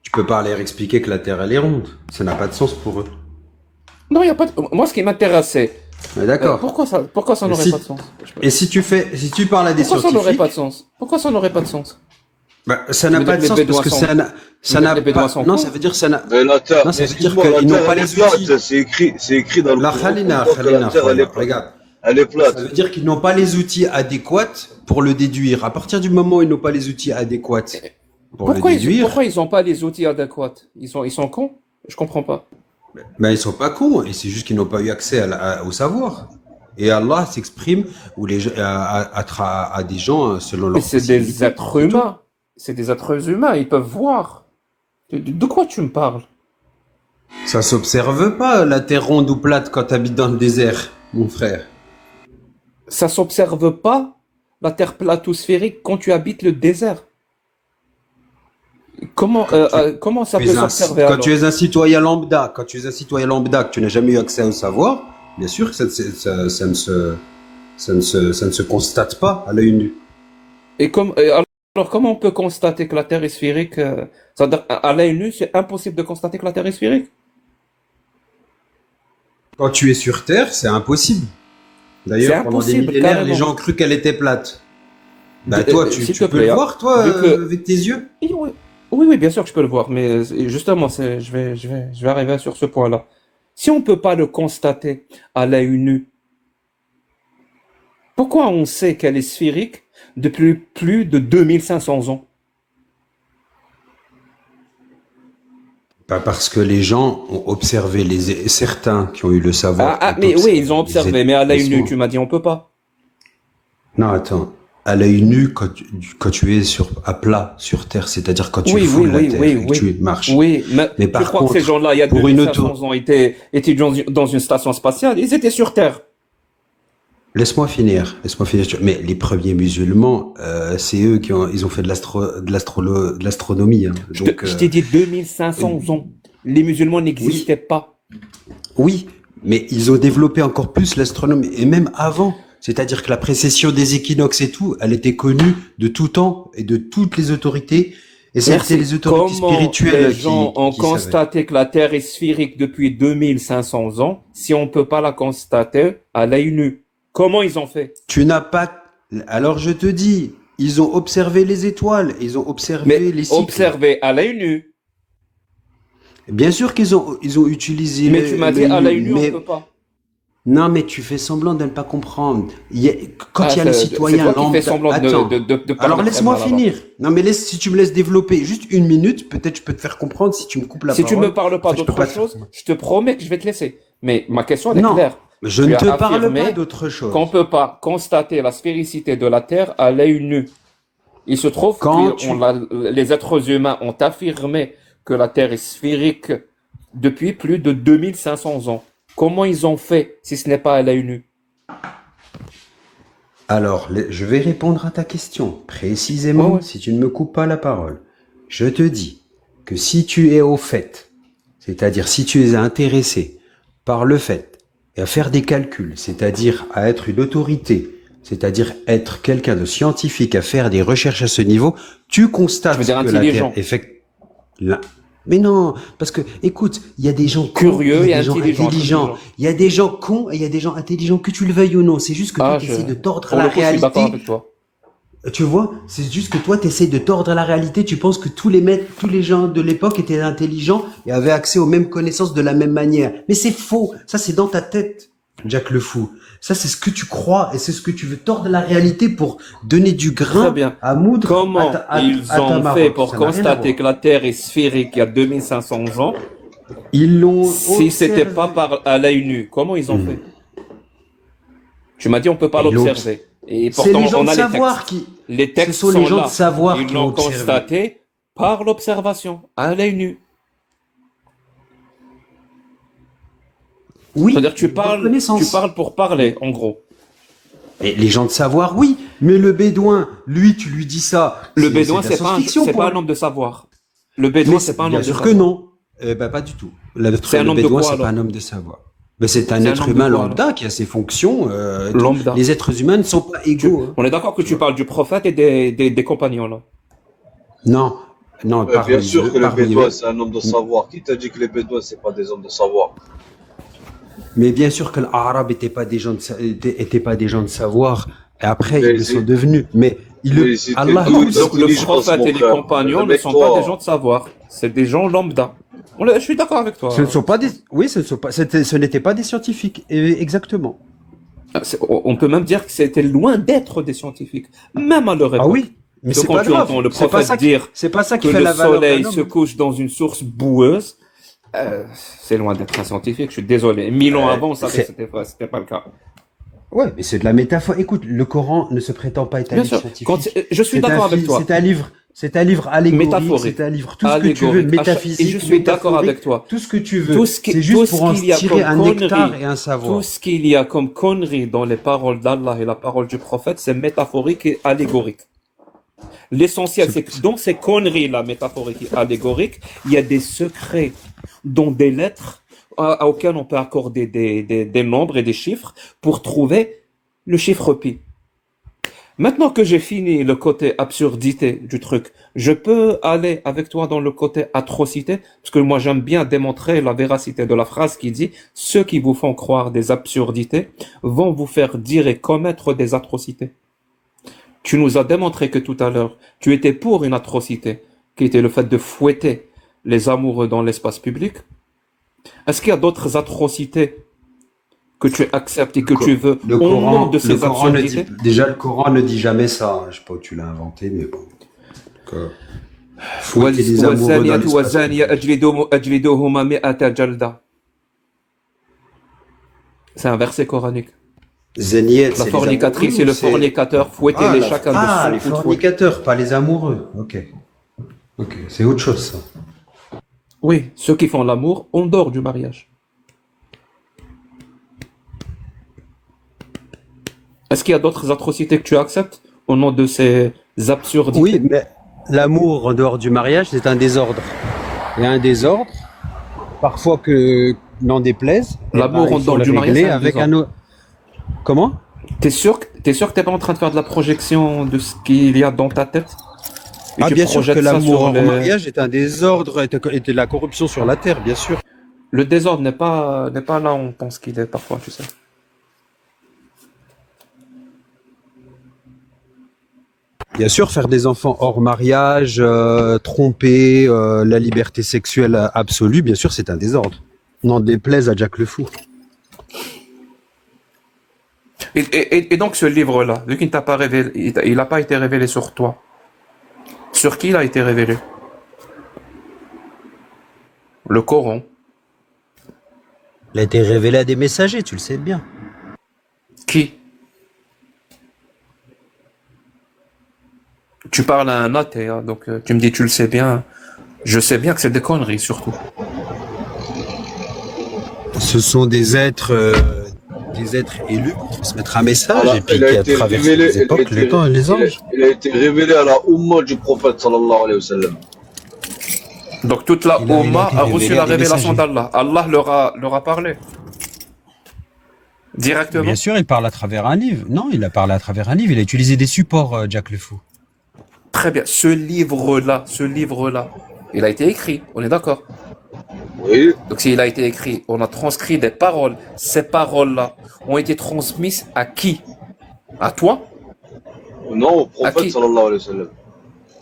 tu peux pas leur expliquer que la terre elle est ronde. Ça n'a pas de sens pour eux. Non, il y a pas de... Moi, ce qui m'intéresse, c'est Mais d'accord. pourquoi ça Mais n'aurait si- pas de sens? Et si tu parles à des Pourquoi ça n'aurait scientifiques, pas de sens? Pourquoi ça n'aurait pas de sens? bah, ça n'a Tu veux pas dire de que sens les parce que Bédouins ça sont- n'a les Bédouins pas. sont Non, cons? ça veut dire ça n'a. Mais la Terre, Non, ça veut dire excuse-moi, la qu'ils n'ont Terre, pas elle les est plate. outils. C'est écrit dans le La Coran Khalina, comme quoi que la Terre, elle est plate. regarde. Elle est Ça plate. veut dire qu'ils n'ont pas les outils adéquats pour le déduire. À partir du moment où ils n'ont pas les outils adéquats pour Pourquoi le déduire, pourquoi ils ont pas les outils adéquats? Ils sont cons? Je comprends pas. ben ils sont pas cons. Et c'est juste qu'ils n'ont pas eu accès au savoir. Et Allah s'exprime ou à des gens selon leur Mais c'est des possibilité. êtres humains. c'est des êtres humains, ils peuvent voir. De quoi tu me parles? Ça s'observe pas, la terre ronde ou plate quand t'habites dans le désert, mon frère. Ça s'observe pas, la terre plate ou sphérique, quand tu habites le désert. Comment ça peut s'observer Quand alors? tu es un citoyen lambda, que tu n'as jamais eu accès au savoir, bien sûr que ça ne se constate pas à l'œil nu. Alors, comment on peut constater que la Terre est sphérique? C'est-à-dire, à l'œil nu, c'est impossible de constater que la Terre est sphérique. Quand tu es sur Terre, c'est impossible. D'ailleurs, C'est pendant des impossible, millénaires, carrément. les gens ont cru qu'elle était plate. Bah De- toi, s'il tu te peux plaît, le hein. voir, toi, Vu que- avec tes yeux. Oui, oui, bien sûr que je peux le voir, mais justement, je vais arriver sur ce point-là. Si on peut pas le constater à l'œil nu, pourquoi on sait qu'elle est sphérique depuis plus de 2500 ans? Pas parce que les gens ont observé, certains qui ont eu le savoir. Mais oui, ils ont observé, mais à l'œil nu, laisse-moi. tu m'as dit on peut pas. Non, attends. À l'œil nu, quand tu es à plat sur Terre, c'est-à-dire quand tu foules la Terre et que tu marches. Oui, mais Mais tu par crois contre, que ces gens-là, il y a pour une 2500 ans, étaient dans une station spatiale, ils étaient sur Terre. Laisse-moi finir. Mais les premiers musulmans, c'est eux ils ont fait de l'astronomie. Hein. Donc, Je t'ai dit 2500 ans. Les musulmans n'existaient pas. oui, mais ils ont développé encore plus l'astronomie, et même avant. C'est-à-dire que la précession des équinoxes et tout, elle était connue de tout temps et de toutes les autorités. Et c'était les autorités Comment spirituelles les gens ont qui savaient. constaté que la Terre est sphérique depuis 2500 ans si on peut pas la constater à l'œil nu? Comment ils ont fait? Tu n'as pas... Alors je te dis, ils ont observé les étoiles, ils ont observé Mais les cycles. observer à l'œil nu. Bien sûr qu'ils ont utilisé... Mais tu m'as dit à l'œil nu, on mais- peut pas. Non, mais tu fais semblant de ne pas comprendre. Quand il y a le C'est citoyen toi qui fais semblant Attends. de parler Alors laisse-moi très mal, finir. Non, mais si tu me laisses développer juste une minute, peut-être je peux te faire comprendre si tu me coupes la Si parole. tu me parles pas Enfin, je peux d'autre pas te- chose, je te promets que je vais te laisser. Mais ma question elle est Non, claire. je Tu ne as te parle affirmé pas d'autre chose. qu'on peut pas constater la sphéricité de la Terre à l'œil nu. Il se trouve que les êtres humains ont affirmé que la Terre est sphérique depuis plus de 2500 ans. Comment ils ont fait si ce n'est pas à l'œil nu? Alors, je vais répondre à ta question précisément Ouais. si tu ne me coupes pas la parole. Je te dis que si tu es au fait, c'est-à-dire si tu es intéressé par le fait et à faire des calculs, c'est-à-dire à être une autorité, c'est-à-dire être quelqu'un de scientifique, à faire des recherches à ce niveau, tu constates Je veux dire que la intelligent. Terre Mais non, parce que, écoute, il y a des gens Curieux cons, il y a et des gens intelligents. il y a des gens cons et il y a des gens intelligents, que tu le veuilles ou non. C'est juste que toi, tu essaies de tordre pour la le coup, je suis d'accord réalité. avec toi. Tu vois, c'est juste que toi, tu essaies de tordre la réalité. Tu penses que tous les gens de l'époque étaient intelligents et avaient accès aux mêmes connaissances de la même manière. Mais c'est faux. Ça, c'est dans ta tête, Jack le Fou. Ça, c'est ce que tu crois et c'est ce que tu veux tordre la réalité pour donner du grain Très bien. à moudre. Comment ils à ta ont Maroc. fait pour Ça n'a rien à constater voir. que la Terre est sphérique il y a 2500 ans Ils l'ont si c'était observé. pas à l'œil nu? Comment ils ont fait? Tu m'as dit on peut pas Ils l'ont l'observer. Et C'est pourtant les gens on de a les savoir textes. qui. Les textes Ce sont les gens là. de savoir Ils qui l'ont ont observé. constaté par l'observation, à l'œil nu. Oui. C'est-à-dire que tu par parles connaissance. pour parler, en gros. Et les gens de savoir, oui. Mais le bédouin, lui, tu lui dis ça. Le bédouin, de la c'est pas science-fiction, c'est pour pas un lui. homme de savoir. Le bédouin, Mais c'est pas un bien homme de sûr savoir. que non. Pas du tout. C'est un Le homme de bédouin, quoi, c'est pas alors un homme de savoir. Mais c'est un C'est un être homme de humain quoi, lambda qui a ses fonctions. Lambda. Les êtres humains ne sont pas égaux. Hein. On est d'accord que tu parles du prophète et des compagnons, là. Non, non. Ouais, parmi bien sûr eux- que les parmi Bédouins, eux- c'est un homme de savoir. Qui t'a dit que les Bédouins, c'est pas des hommes de savoir? Mais bien sûr que l'arabe n'étaient pas des gens de savoir. Et après, Mais ils le c'est- sont devenus. Mais Mais c'était Allah. tout. Donc le Intelligence, prophète mon et les frère. compagnons ne Mec, sont toi. pas des gens de savoir. C'est des gens lambda. Je suis d'accord avec toi. Ce ne sont pas des. Oui, ce n'étaient pas des scientifiques. Exactement. On peut même dire que c'était loin d'être des scientifiques. Même à leur époque. Ah oui. Mais Donc, c'est quand pas tu grave. entends le C'est pas prophète ça dire c'est pas ça qui que fait le la valeur soleil d'un se homme. couche dans une source boueuse, c'est loin d'être un scientifique, je suis désolé. 1000 ans avant, on savait que c'était pas le cas. Ouais, mais c'est de la métaphore. Écoute, le Coran ne se prétend pas être un Bien livre sûr, scientifique. je suis d'accord avec toi. C'est un livre C'est un livre allégorique, Métaphorique. c'est un livre tout ce que tu veux, Allégorique. métaphysique, Et je suis d'accord métaphorique, avec toi. tout ce que tu veux. Tout ce qui- C'est tout juste ce pour en qu'il y a tirer comme un nectar conneries, et un Tout savoir. ce qu'il y a comme conneries dans les paroles d'Allah et la parole du prophète, c'est métaphorique et allégorique. L'essentiel, c'est que dans ces conneries-là, métaphoriques et allégoriques, il y a des secrets, dont des lettres auxquelles on peut accorder des nombres et des chiffres pour trouver le chiffre pi. Maintenant que j'ai fini le côté absurdité du truc, je peux aller avec toi dans le côté atrocité, parce que moi j'aime bien démontrer la véracité de la phrase qui dit « Ceux qui vous font croire des absurdités vont vous faire dire et commettre des atrocités ». Tu nous as démontré que tout à l'heure, tu étais pour une atrocité, qui était le fait de fouetter les amoureux dans l'espace public. Est-ce qu'il y a d'autres atrocités que tu acceptes et que tu veux Le au nom Coran, de le ces Coran ne dit, absurdités? déjà le Coran ne dit jamais ça. Je sais pas où tu l'as inventé, mais bon. Fouetter les amoureux dans والزانية l'espace والزانية public. أجلدوهما 100 جلدة. C'est un verset coranique. Zéniette, La c'est fornicatrice les et le amoureux, c'est... fornicateur, fouettez-les chacun de Ah, son les coup de fouet. fornicateurs, pas les amoureux. Ok. Ok, c'est autre chose, ça. Oui, ceux qui font l'amour en dehors du mariage. Est-ce qu'il y a d'autres atrocités que tu acceptes au nom de ces absurdités? Oui, mais l'amour en dehors du mariage, c'est un désordre. Il y a un désordre, parfois que n'en déplaise. eh L'amour ben, en il faut dehors le du mariage, régler c'est un avec un désordre. autre. Comment? T'es sûr que t'es pas en train de faire de la projection de ce qu'il y a dans ta tête? Et Ah, tu bien sûr que projettes ça l'amour sur en les... mariage est un désordre, est de la corruption sur la terre, bien sûr. Le désordre n'est pas là où on pense qu'il est parfois, tu sais. Bien sûr, faire des enfants hors mariage, tromper, la liberté sexuelle absolue, bien sûr, c'est un désordre. N'en déplaise à Jack le Fou. Et donc ce livre-là, vu qu'il ne t'a pas révélé, il n'a pas été révélé sur toi. Sur qui il a été révélé? Le Coran. Il a été révélé à des messagers, tu le sais bien. Qui? Tu parles à un athée, hein, donc tu me dis tu le sais bien. Je sais bien que c'est des conneries surtout. Ce sont des êtres élus pour transmettre un message, Voilà, et puis il a qui a été traversé révélé, les époques, les temps et les anges. il a été révélé à la Oumma du prophète sallallahu alayhi wa sallam. Donc toute la Il a Oumma été a reçu révélé la à des révélation messagers. d'Allah. Allah leur a parlé. Directement. Bien sûr, il parle à travers un livre. Non, il a parlé à travers un livre. Il a utilisé des supports, Jack le Fou. Très bien. Ce livre-là, il a été écrit. On est d'accord. Oui, Donc s'il a été écrit, on a transcrit des paroles. Ces paroles-là ont été transmises à qui? À toi? non, au À qui? prophète sallallahu alayhi wa sallam.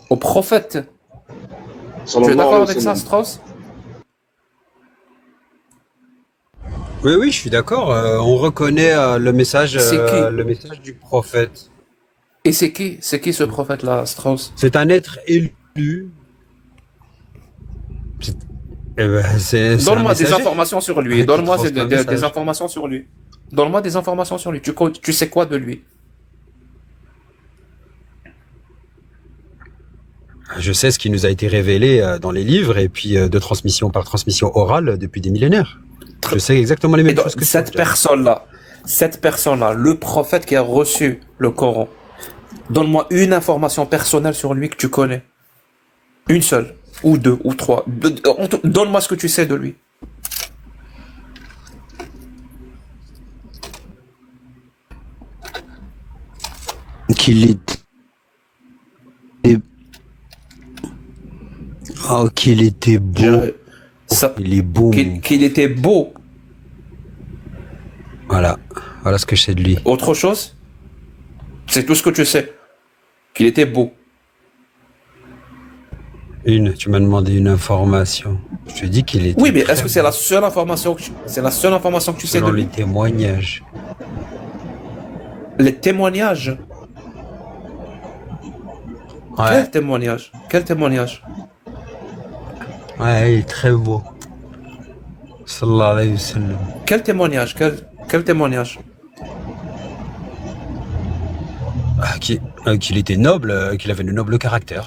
Au prophète. Tu es Sallallahu d'accord alayhi wa avec ça, sallam. Strauss? Oui, oui, je suis d'accord. On reconnaît le message du prophète. Et c'est qui? C'est qui ce prophète-là, Strauss? C'est un être élu. C'est un Donne-moi des messager informations sur lui. qui Donne-moi transmet un des message. informations sur lui. Donne-moi des informations sur lui. Tu sais quoi de lui? Je sais ce qui nous a été révélé dans les livres et puis de transmission par transmission orale depuis des millénaires. Je sais exactement les Et mêmes donc, choses que cette toi. personne-là, le prophète qui a reçu le Coran, donne-moi une information personnelle sur lui que tu connais. Une seule, ou deux, ou trois. Donne-moi ce que tu sais de lui. Qu'il était... Oh, qu'il était beau. Il est beau. Qu'il était beau. Voilà. Voilà ce que je sais de lui. Autre chose? C'est tout ce que tu sais. Qu'il était beau. Tu m'as demandé une information. Je te dis qu'il était... Oui, mais très est-ce que c'est beau. la seule information que tu sais de Selon lui? les témoignages. Les témoignages. Ouais. Quel témoignage? Quel témoignage? Ouais, il est très beau. Sallallahu alayhi wa sallam. Quel témoignage? Quel témoignage? Qu'il était noble, qu'il avait de nobles caractères.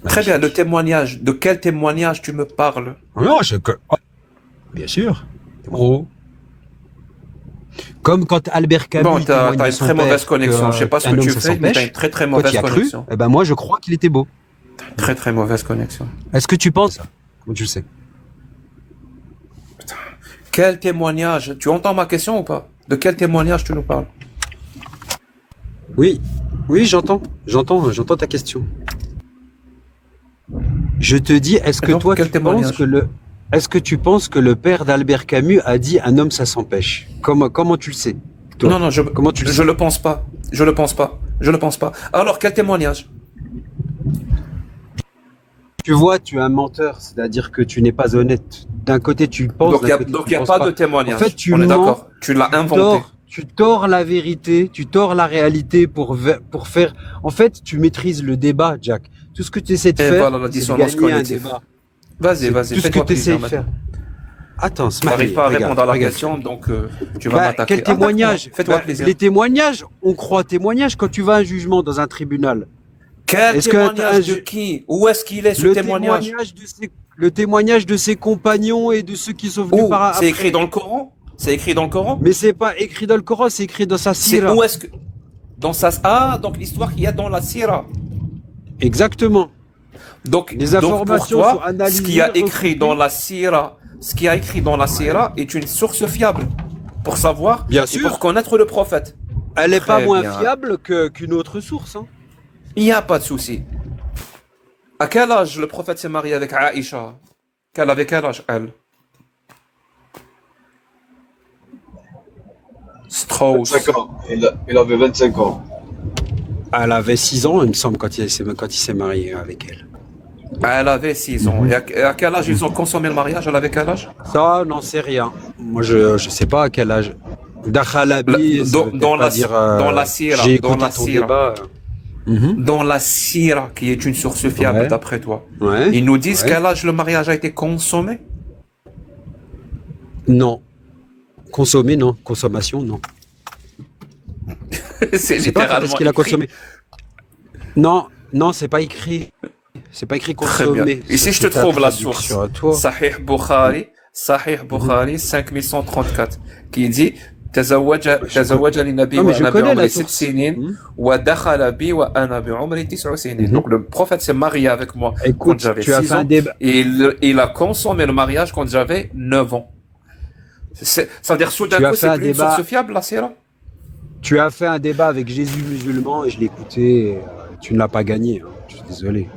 Très bien, le Magnifique. témoignage. De quel témoignage tu me parles? Non, bien sûr. Oh. Comme quand Albert Camus Bon, il t'as témoigne de une son très mauvaise père connexion. Je sais pas ce qu'un que homme tu ça fais, mais t'as s'empêche. une très très Toi, tu mauvaise y as cru. connexion. Eh ben moi, je crois qu'il était beau. Très très mauvaise connexion. Est-ce que tu penses? Comment tu le sais? Quel témoignage? Tu entends ma question ou pas? De quel témoignage tu nous parles? Oui, oui, j'entends ta question. Je te dis, est-ce Et que donc, toi, quel tu penses témoignage? est-ce que tu penses que le père d'Albert Camus a dit un homme ça s'empêche? Comment tu le sais, toi? Non, non, Comment tu le je sais? le pense pas. Je le pense pas. Je le pense pas. Alors, quel témoignage? Tu vois, tu es un menteur, c'est-à-dire que tu n'es pas honnête. D'un côté, tu penses, Donc, d'un côté, donc, tu il n'y a penses pas pas. de témoignage. En fait, tu On est mens, d'accord. Tu l'as inventé. tu tords la vérité, tu tords la réalité pour faire. En fait, tu maîtrises le débat, Jack. Tout ce que tu essaies de Et faire, voilà la c'est de dissonance gagner un cognitive. débat. Vas-y, C'est vas-y, tout ce que fais-toi tu essaies plaisir de maintenant. faire. Attends, Tu n'arrives pas à répondre à la question, donc tu vas m'attaquer. Quel témoignage? Attaque-moi. Fais-toi plaisir. Les témoignages, on croit témoignages quand tu vas à un jugement dans un tribunal. Quel Est-ce que témoignage de qui? Où est-ce qu'il est ce témoignage? Le témoignage de ses compagnons et de ceux qui sont venus Où? par C'est après. écrit dans le Coran? C'est écrit dans le Coran? Mais c'est pas écrit dans le Coran, c'est écrit dans sa C'est sira. où est-ce que dans sa donc l'histoire qu'il y a dans la Sira. Exactement. Donc Les donc informations pour sont toi, analysées, ce qui a écrit recoupées. dans la Sira, ce qui a écrit dans la Sira est une source fiable pour savoir Bien et sûr. pour connaître le prophète. Elle est pas Très moins bien. fiable qu'une autre source. Hein. Il n'y a pas de souci. À quel âge le prophète s'est marié avec Aïcha? Quel avait quel âge elle? Strauss. 25 ans. Il avait 25 ans. Elle avait 6 ans, il me semble, quand il s'est marié avec elle. Elle avait 6 ans. Et à quel âge ils ont consommé le mariage? Elle avait quel âge? Ça, n'en sais rien. Moi, je sais pas à quel âge. Dakhalabi, ça veut Dans peut-être pas la dire, dans la Sira, j'ai dans écouté la ton Sira. débat. Dans la Sira, qui est une source fiable Ouais. d'après toi. Ouais. Ils nous disent Ouais. quel âge le mariage a été consommé? Non. Consommer, non. Consommation, non. C'est Je sais pas quand littéralement est-ce qu'il a écrit. consommé. Non, non, c'est pas écrit. C'est pas écrit Très consommer. bien. Ici, je te C'est ta trouve la traduction source. à toi. Sahih Bukhari 5134, qui dit تزوج النبي Non, mais je وأنا connais la بعمري source. 6 سنين ودخل بي وأنا بعمري 9 سنين. Donc le prophète s'est marié avec moi quand Écoute, j'avais tu as 6 fait un ans débat. et il a consommé le mariage quand j'avais 9 ans. Ça veut dire soudain Tu as coup, fait c'est un plus une débat. source fiable, la Sira? Tu as fait un débat avec Jésus musulman et je l'ai écouté. Tu ne l'as pas gagné. Hein. Je suis désolé.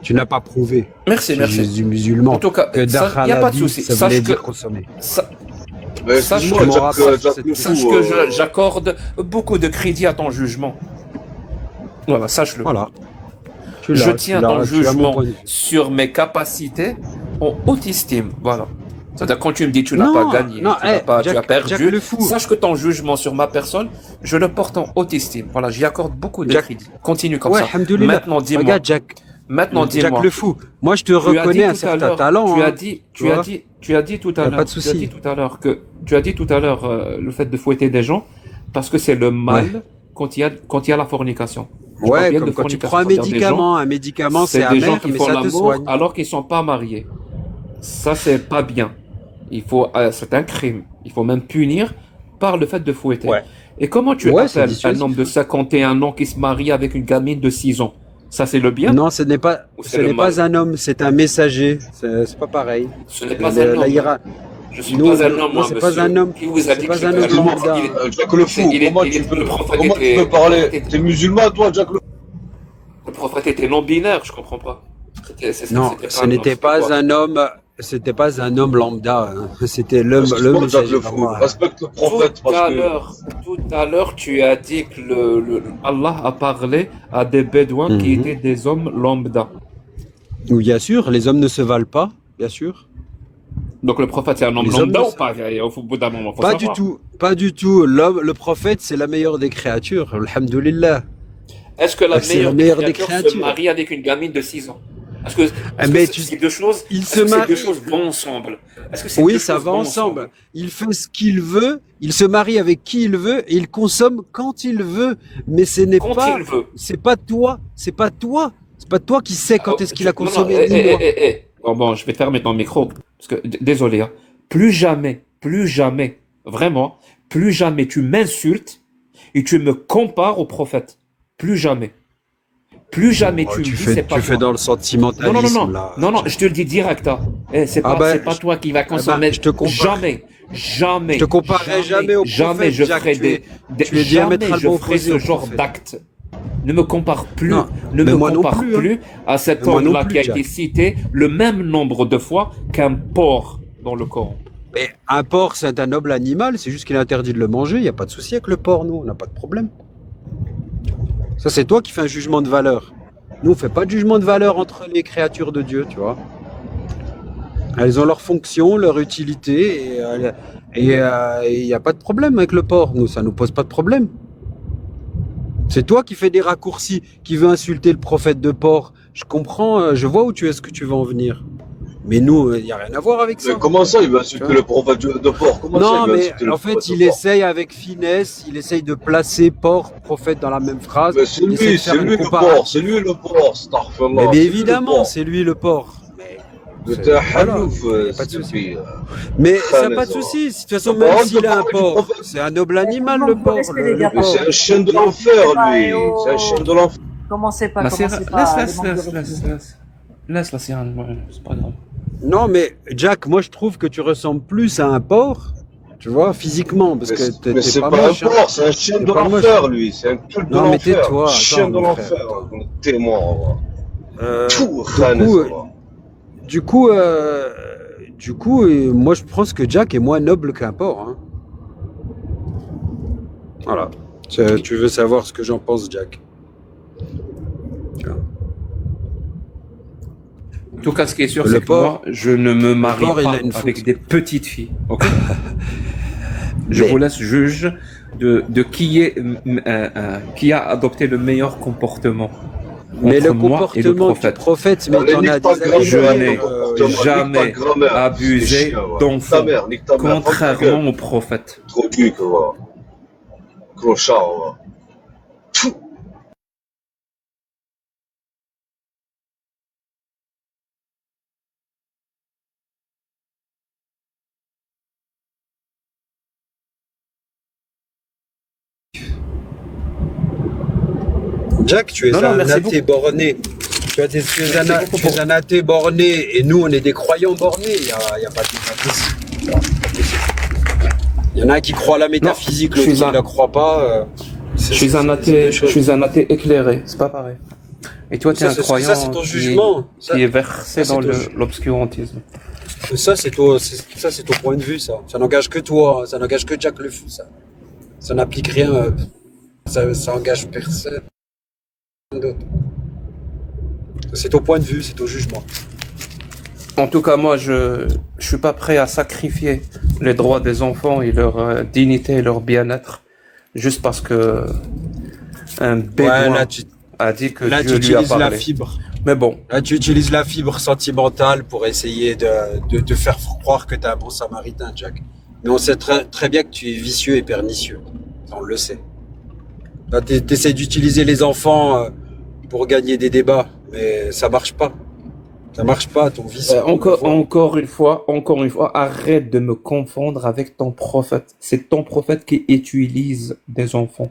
Tu n'as pas prouvé. Merci, Chez merci. Jésus musulman En tout cas, que il n'y a pas de Dakhalabi, souci. ça Sache voulait que, dire consommer. Mais Sache excuse-moi, que- Jack le sache fou. que j'accorde beaucoup de crédit à ton jugement. Voilà, sache-le. Voilà. Je tiens ton tu as mon jugement point de vue. sur mes capacités en haute estime. Voilà. C'est-à-dire quand tu me dis tu n'as Non, pas gagné, non, tu n'as pas, tu as Jack perdu, le fou. sache que ton jugement sur ma personne, je le porte en haute estime. Voilà, j'y accorde beaucoup de Jack- crédit. Continue comme Ouais, ça. alhamdoulilah. Maintenant, dis-moi. Regarde, Jack Dis-moi. le fou. Moi, je te Tu as dit reconnais un tout à certain l'heure- talent. Tu hein. as dit tout à Y a l'heure. pas de souci. Tu as dit tout à l'heure que tu as dit tout à l'heure le fait de fouetter des gens parce que c'est le mal quand il y a la fornication. Je parle Ouais, bien comme de quand tu fornication, prends un c'est-à-dire des médicament. Un médicament, c'est des gens amer, qui mais font ça te l'amour soigne. alors qu'ils sont pas mariés. Ça c'est pas bien. C'est un crime. Il faut même punir par le fait de fouetter. Ouais. Et comment tu Ouais, c'est appelles un dissuasif. homme de 51 ans qui se marie avec une gamine de 6 ans? Ça c'est le bien? Non, ce n'est pas, Ou ce c'est le n'est mal? pas un homme, c'est un messager. C'est pas pareil. Ce n'est pas Le- un la homme. hiéra- Je suis Non, pas un homme, non, moi, c'est pas monsieur. un homme. Qui vous a C'est dit pas que un j'étais homme un lambda. Jack le fou, Il est- comment il tu est- peux le prophète comment tu était- peux parler? T'es musulman, toi, Jack le fou? Le prophète était non-binaire, je comprends pas. Non, ce n'était pas un homme. C'était pas un homme lambda. Hein. C'était le Excuse-moi, Jack messager. le fou. vraiment, hein. Respecte le prophète Tout parce à que. l'heure, tu as dit que Allah a parlé à des bédouins qui Mhm. étaient des hommes lambda. Oui, bien sûr, les hommes ne se valent pas, bien sûr. Donc le prophète c'est un homme Les hommes lambda ne ou sont- pas? Au bout d'un moment, faut Pas savoir. du tout, pas du tout. L'homme, le prophète, c'est la meilleure des créatures. Alhamdulillah. Est-ce que la C'est meilleure la meilleure des des créatures se créatures. marie avec une gamine de 6 ans? Est-ce que, Mais ces deux choses, il est-ce se que ces marie- deux choses vont ensemble? Est-ce que ces Oui, deux ça choses va vont ensemble. Il fait ce qu'il veut, il se marie avec qui il veut et il consomme quand il veut. Mais ce n'est Quand pas, il veut. c'est pas toi, C'est pas toi qui sais quand Oh, est-ce qu'il a non, non, consommé, ni moi. Bon, je vais fermer ton micro. Parce que, désolé, hein. Plus jamais, vraiment, plus jamais tu m'insultes et tu me compares au prophète. Plus jamais. Plus jamais Oh, tu me tu dis fais, c'est pas tu fais toi. dans le Non, sentimentalisme, là. non, non, je te le dis direct, hein. Ah bah, C'est pas toi qui va consommer. je te compare. Jamais, Je te comparerai jamais au jamais prophète, je Jack. ferai Tu es jamais diamétralement je ferai opposé ce au genre prophète. d'acte. Ne me compare plus, Non, ne mais me moi non compare plus, hein. plus à cet Mais moi non homme-là plus, qui a Jack. été cité le même nombre de fois qu'un porc dans le Coran. Mais un porc, c'est un noble animal, c'est juste qu'il est interdit de le manger. Il n'y a pas de souci avec le porc, nous, on n'a pas de problème. Ça, c'est toi qui fais un jugement de valeur. Nous, on fait pas de jugement de valeur entre les créatures de Dieu, tu vois. Elles ont leur fonction, leur utilité, et il n'y a pas de problème avec le porc. Nous, ça nous pose pas de problème. C'est toi qui fais des raccourcis, qui veut insulter le prophète de porc. Je comprends, je vois où tu es, ce que tu veux en venir. Mais nous, il n'y a rien à voir avec ça. Mais comment ça, il va insulter Tu vois. le prophète de porc? Comment ça, Non, il va mais insulter le en fait, prophète il de porc? essaye avec finesse, il essaye de placer porc, prophète dans la même phrase. Mais c'est Il essaie de lui, faire c'est une lui le comparaison. porc, c'est lui le porc, astaghfirullah, Mais bien c'est lui le évidemment, porc. c'est lui le porc. Mais T'es un voilà, halouf, y a pas de s'il te souci. plaît. Mais ça n'a Khanes, pas de ouais. souci. De toute façon, Bah, même on te s'il a un parle du porc, prophète. c'est un noble animal, Comment le vous porc. respectez, les gars? Mais c'est un chien de Commencez l'enfer, pas, lui. C'est un chien de l'enfer. Commencez pas, Nasser, commencez pas. laisse, la sirène, ouais, c'est pas grave. Non, mais Jack, moi je trouve que tu ressembles plus à un porc, tu vois, physiquement, parce que Mais t'es c'est pas pas un moche. Hein. porc, c'est un chien T'es de pas moche. l'enfer, lui. C'est un truc de Non, mais l'enfer. tais-toi, Chien attends, de mon frère, l'enfer. Témoin, tout, Du coup, moi je pense que Jack est moins noble qu'un porc. Hein. Voilà. Tu veux savoir ce que j'en pense, Jack? En tout cas, ce qui est sûr, Le c'est que porc- moi, je ne me marie porc, il pas a une avec fonction. des petites filles. Ok. Je Mais- vous laisse juge de qui a adopté le meilleur comportement. Mais entre le moi et le comportement du prophète. prophète, mais t'en as des années. Je n'ai jamais abusé d'enfants, contrairement au prophète. Trop cul, quoi. Clochard, va. Jack, tu es Non, non, un merci athée borné. Tu es un athée borné et nous, on est des croyants bornés. Il y a pas de Il y en a un qui croit à la métaphysique, Non, je l'autre suis qui un- ne la croit pas. Je suis un athée éclairé, c'est pas pareil. Et toi, tu es un croyant Ça, c'est ton jugement. qui est versé ça, dans c'est ton- l'obscurantisme. Ça, c'est ton point de vue, ça. Ça n'engage que toi. Ça n'engage que Jack le fou, ça. Ça n'applique rien. Ça engage personne d'autre. C'est ton point de vue, c'est ton jugement. En tout cas, moi, je suis pas prêt à sacrifier les droits des enfants et leur dignité et leur bien-être juste parce que un bédouin Ouais, là, tu a dit que Là, Dieu tu lui a utilises la parlé. fibre. Mais bon, Là, tu utilises la fibre sentimentale pour essayer de te faire croire que tu es un bon samaritain, Jack. Mais on sait très bien que tu es vicieux et pernicieux. Ça, on le sait. Là, tu essaies d'utiliser les enfants pour gagner des débats, mais ça marche pas. Ça marche pas, ton vice. encore une fois, arrête de me confondre avec ton prophète. C'est ton prophète qui utilise des enfants.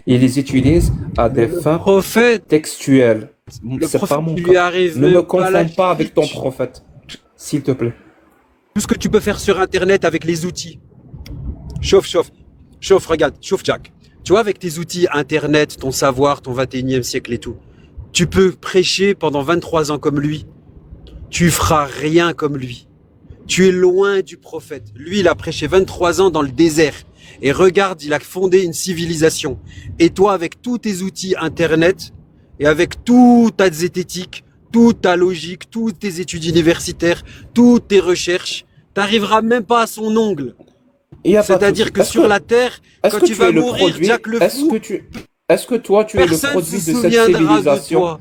Il les utilise à des fins Prophète, textuelles. le C'est prophète pas mon qui lui cas. arrive Ne me même pas la confonds pas avec ton chiche. prophète, s'il te plaît. Tout ce que tu peux faire sur Internet avec les outils. Chauffe, regarde, chauffe Jack. Tu vois, avec tes outils Internet, ton savoir, ton 21e siècle et tout, tu peux prêcher pendant 23 ans comme lui. Tu feras rien comme lui. Tu es loin du prophète. Lui, il a prêché 23 ans dans le désert. Et regarde, il a fondé une civilisation. Et toi, avec tous tes outils Internet, et avec toute ta zététique, toute ta logique, toutes tes études universitaires, toutes tes recherches, t'arriveras même pas à son ongle. Il y a pas de C'est-à-dire souci. que sur la Terre, Est-ce quand que tu tu vas es le mourir, produit Jack le Est-ce fou, que toi tu es le personne produit se de cette souviendra de civilisation? toi.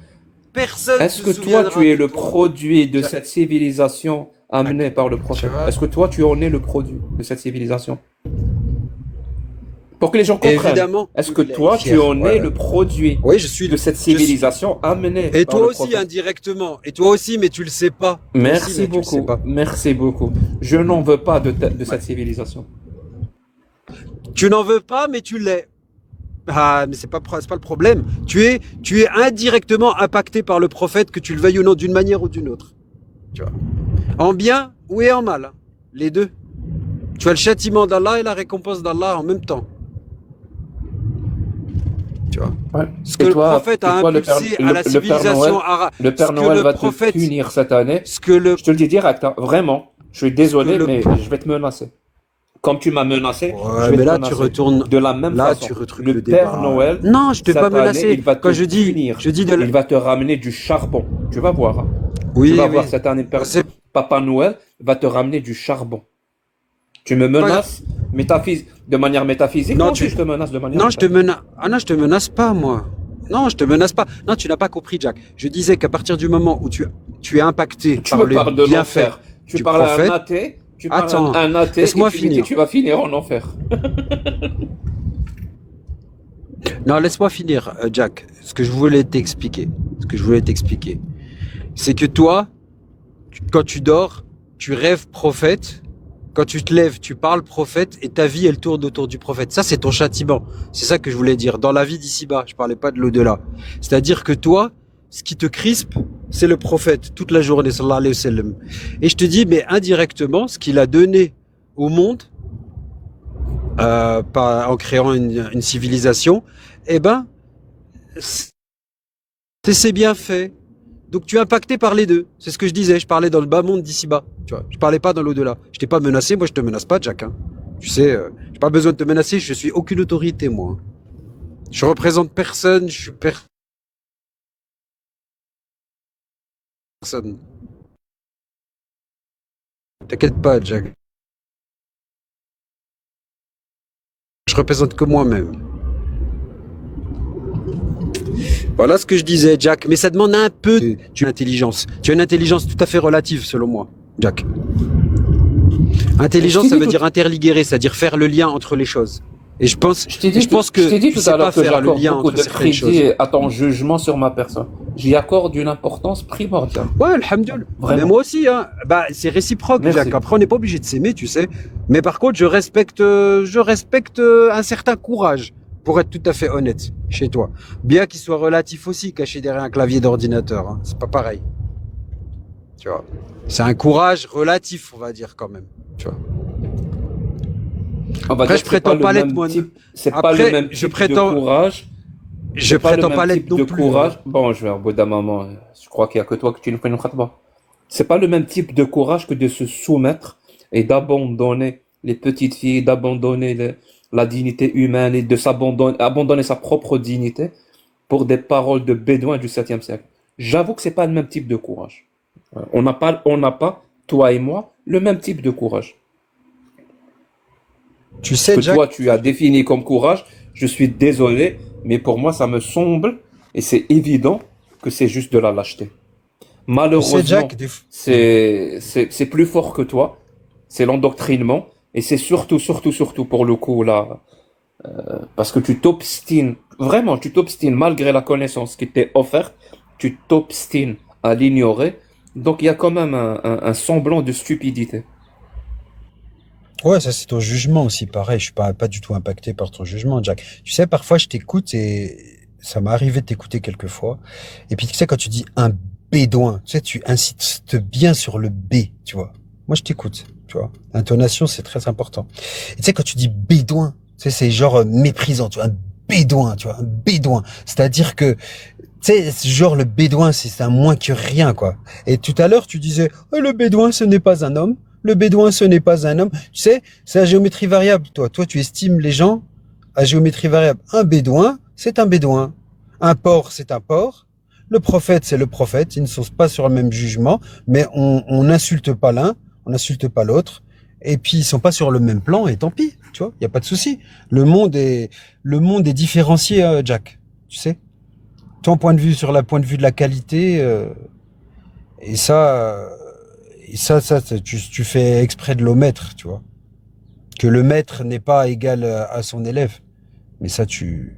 Personne Est-ce se que toi souviendra tu es de le toi. produit de cette civilisation amenée par le prophète? vois. Est-ce que toi tu en es le produit de cette civilisation? Pour que les gens comprennent. Évidemment. Est-ce que toi, tu en es le produit Oui, je suis de cette civilisation amenée Et par toi le aussi, prophète? indirectement. Et toi aussi, mais tu le sais pas. Toi aussi, Merci mais tu le sais beaucoup. pas. Merci beaucoup. Je n'en veux pas de cette civilisation. Tu n'en veux pas, mais tu l'es. Ah, mais c'est pas le problème. Tu es indirectement impacté par le prophète, que tu le veuilles ou non, d'une manière ou d'une autre. Tu vois. En bien ou en mal. Hein. Les deux. Tu as le châtiment d'Allah et la récompense d'Allah en même temps. Tu vois. Ouais. Ce que le prophète a impulsé à la civilisation arabe. Le Père Noël va te punir cette année. Je te le dis direct, hein, vraiment. Je suis désolé, mais je vais te menacer. Comme tu m'as menacé, je vais mais te là, menacer. tu retournes. De la même là, façon. tu retruques le Père Noël. Non, je t'ai pas menacé. Il va te punir. Il va te ramener du charbon. Tu vas voir. Hein. Oui, tu vas voir cette année. Papa Noël va te ramener du charbon. Tu me menaces de manière métaphysique? Non, je te menace de manière non, je te menace. Ah non, je te menace pas, moi. Non, je te menace pas. Non, tu n'as pas compris, Jack. Je disais qu'à partir du moment où tu es impacté par le bienfait tu du parles prophète, à un athée, attends, et laisse-moi tu finir. dis que tu vas finir en enfer. Non, laisse-moi finir, Jack. Ce que je voulais t'expliquer, c'est que toi, quand tu dors, tu rêves prophète. Quand tu te lèves, tu parles prophète et ta vie, elle tourne autour du prophète. Ça, c'est ton châtiment. C'est ça que je voulais dire. Dans la vie d'ici-bas, je parlais pas de l'au-delà. C'est-à-dire que toi, ce qui te crispe, c'est le prophète toute la journée, sallallahu alayhi wa sallam. Et je te dis, mais indirectement, ce qu'il a donné au monde, en créant une civilisation, eh ben, c'est bien fait. Donc tu es impacté par les deux. C'est ce que je disais. Je parlais dans le bas monde d'ici-bas. Tu vois, je parlais pas dans l'au-delà. Je t'ai pas menacé. Moi, je te menace pas, Jack. Hein. Tu sais, j'ai pas besoin de te menacer. Je suis aucune autorité, moi. Je représente personne. Je suis personne. T'inquiète pas, Jack. Je représente que moi-même. Voilà ce que je disais, Jack. Mais ça demande un peu d'intelligence. Tu as une intelligence tout à fait relative, selon moi, Jack. Intelligence, ça veut dire interliguer, c'est-à-dire faire le lien entre les choses. Et je pense que je t'ai dit tout à l'heure que j'accorde beaucoup de crédit à ton jugement sur ma personne. J'y accorde une importance primordiale. Ouais, alhamdoulilah. Mais moi aussi, hein. Bah, c'est réciproque, merci. Jack. Après, on n'est pas obligé de s'aimer, tu sais. Mais par contre, je respecte un certain courage. Pour être tout à fait honnête, chez toi. Bien qu'il soit relatif aussi, caché derrière un clavier d'ordinateur. Hein. C'est pas pareil. Tu vois. C'est un courage relatif, on va dire, quand même. Tu vois. Après, je prétends pas l'être, moi. C'est pas le même type de courage. Je prétends pas l'être non plus. Courage. Bon, je vais au bout d'un moment. Je crois qu'il y a que toi que tu ne fais une khatba. C'est pas le même type de courage que de se soumettre et d'abandonner les petites filles, d'abandonner la dignité humaine et de abandonner sa propre dignité pour des paroles de bédouins du 7e siècle. J'avoue que c'est pas le même type de courage. On n'a pas, toi et moi, le même type de courage. Tu sais, que Jack, toi, tu as défini comme courage, je suis désolé, mais pour moi, ça me semble, et c'est évident, que c'est juste de la lâcheté. Malheureusement, Jack, c'est plus fort que toi, c'est l'endoctrinement, et c'est surtout pour le coup là, parce que tu t'obstines, vraiment, malgré la connaissance qui t'est offerte, tu t'obstines à l'ignorer, donc il y a quand même un semblant de stupidité. Ouais, ça c'est ton jugement aussi, pareil, je suis pas du tout impacté par ton jugement, Jack. Tu sais, parfois je t'écoute et ça m'est arrivé de t'écouter quelques fois, et puis tu sais, quand tu dis un bédouin, tu sais, tu insistes bien sur le B, tu vois. Moi je t'écoute. Tu vois, l'intonation, c'est très important. Et tu sais, quand tu dis bédouin, tu sais, c'est genre méprisant, tu vois, un bédouin, tu vois, un bédouin. C'est-à-dire que, tu sais, genre le bédouin, c'est un moins que rien, quoi. Et tout à l'heure, tu disais, oh, le bédouin, ce n'est pas un homme. Le bédouin, ce n'est pas un homme. Tu sais, c'est à géométrie variable, toi. Toi, tu estimes les gens à géométrie variable. Un bédouin, c'est un bédouin. Un porc, c'est un porc. Le prophète, c'est le prophète. Ils ne sont pas sur le même jugement, mais on n'insulte pas l'un. On n'insulte pas l'autre, et puis ils sont pas sur le même plan, et tant pis, tu vois, il y a pas de souci. Le monde est différencié, Jack, tu sais. Ton point de vue sur la point de vue de la qualité, et ça, tu fais exprès de l'omettre, tu vois. Que le maître n'est pas égal à son élève. Mais ça, tu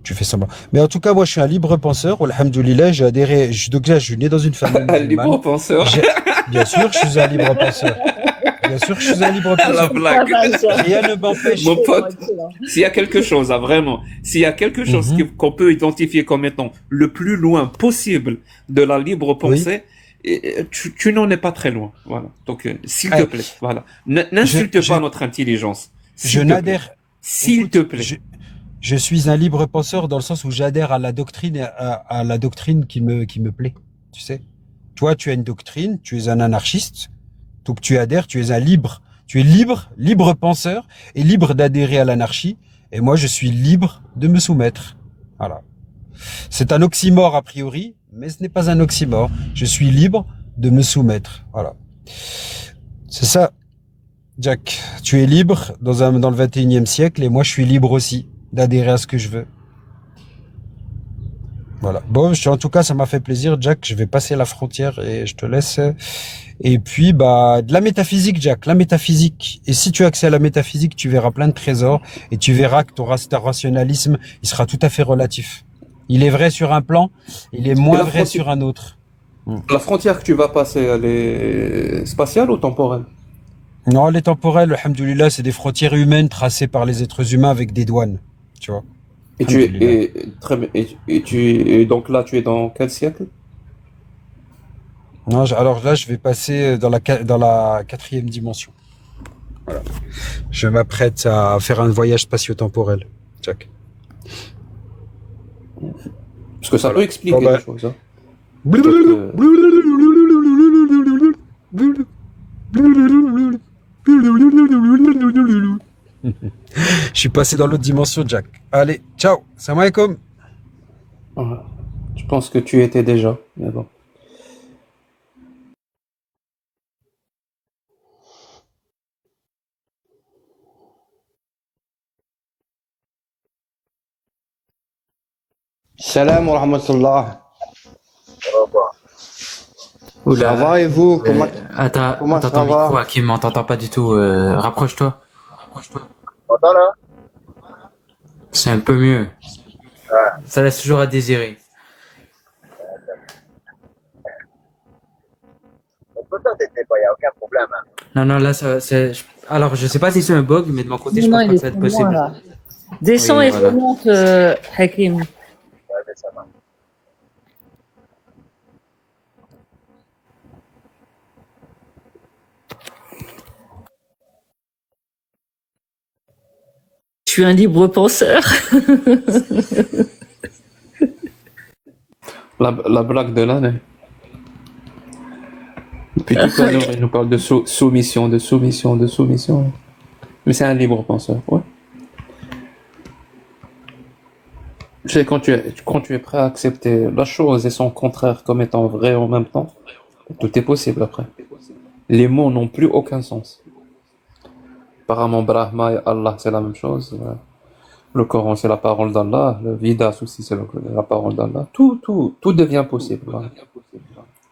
fais semblant. Mais en tout cas, moi, je suis un libre penseur. Alhamdoulilah, j'ai adhéré. Donc là, je suis né dans une famille Un musulmane. libre penseur. Bien sûr, je suis un libre penseur. Bien sûr, je suis un libre La penseur. blague. Rien ne m'empêche. Mon pote, s'il y a quelque chose, vraiment, s'il y a quelque chose qu'on peut identifier comme étant le plus loin possible de la libre pensée, tu n'en es pas très loin. Voilà. Donc, s'il te plaît, voilà. N'insulte pas notre intelligence. Je n'adhère. S'il te plaît. Je suis un libre penseur dans le sens où j'adhère à la doctrine, à la doctrine qui me plaît. Tu sais. Toi, tu as une doctrine, tu es un anarchiste. Donc tu adhères, tu es libre penseur et libre d'adhérer à l'anarchie. Et moi, je suis libre de me soumettre. Voilà. C'est un oxymore a priori, mais ce n'est pas un oxymore. Je suis libre de me soumettre. Voilà. C'est ça, Jack. Tu es libre dans le 21e siècle et moi, je suis libre aussi d'adhérer à ce que je veux. Voilà. Bon, en tout cas, ça m'a fait plaisir, Jack. Je vais passer la frontière et je te laisse. Et puis, de la métaphysique, Jack, la métaphysique. Et si tu as accès à la métaphysique, tu verras plein de trésors et tu verras que ton rationalisme, il sera tout à fait relatif. Il est vrai sur un plan, il est moins vrai sur un autre. La frontière que tu vas passer, elle est spatiale ou temporelle? Non, les temporelles, alhamdoulilah, c'est des frontières humaines tracées par les êtres humains avec des douanes, tu vois. Et donc là, tu es dans quel siècle? Non, alors là, je vais passer dans la 4e dimension. Voilà. Je m'apprête à faire un voyage spatio-temporel, Jack. Parce que ça peut expliquer des choses. Hein. Je suis passé dans l'autre dimension, Jack. Allez, ciao, salam alaikum. Je pense que tu étais déjà, mais bon. Salam wa rahmatullah. Oula. Ça va et vous? Attends, ton micro, Hakim, on t'entend pas du tout. Rapproche-toi. Voilà. C'est un peu mieux. Ça laisse toujours à désirer. On peut t'entêter, il n'y a aucun problème. Hein. Non, là, c'est. Alors, je sais pas si c'est un bug, mais de mon côté, je pense pas que ça va être possible. Là. Descends et remonte, Hakim. Ouais, mais ça va. Je suis un libre penseur. La blague de l'année. Depuis tout à l'heure, il nous parle de soumission. Mais c'est un libre penseur, ouais. Tu sais, quand tu es prêt à accepter la chose et son contraire comme étant vrai en même temps, tout est possible après. Les mots n'ont plus aucun sens. Apparemment, Brahma et Allah, c'est la même chose. Le Coran, c'est la parole d'Allah. Le Vedas aussi, c'est la parole d'Allah. Tout devient possible. Voilà.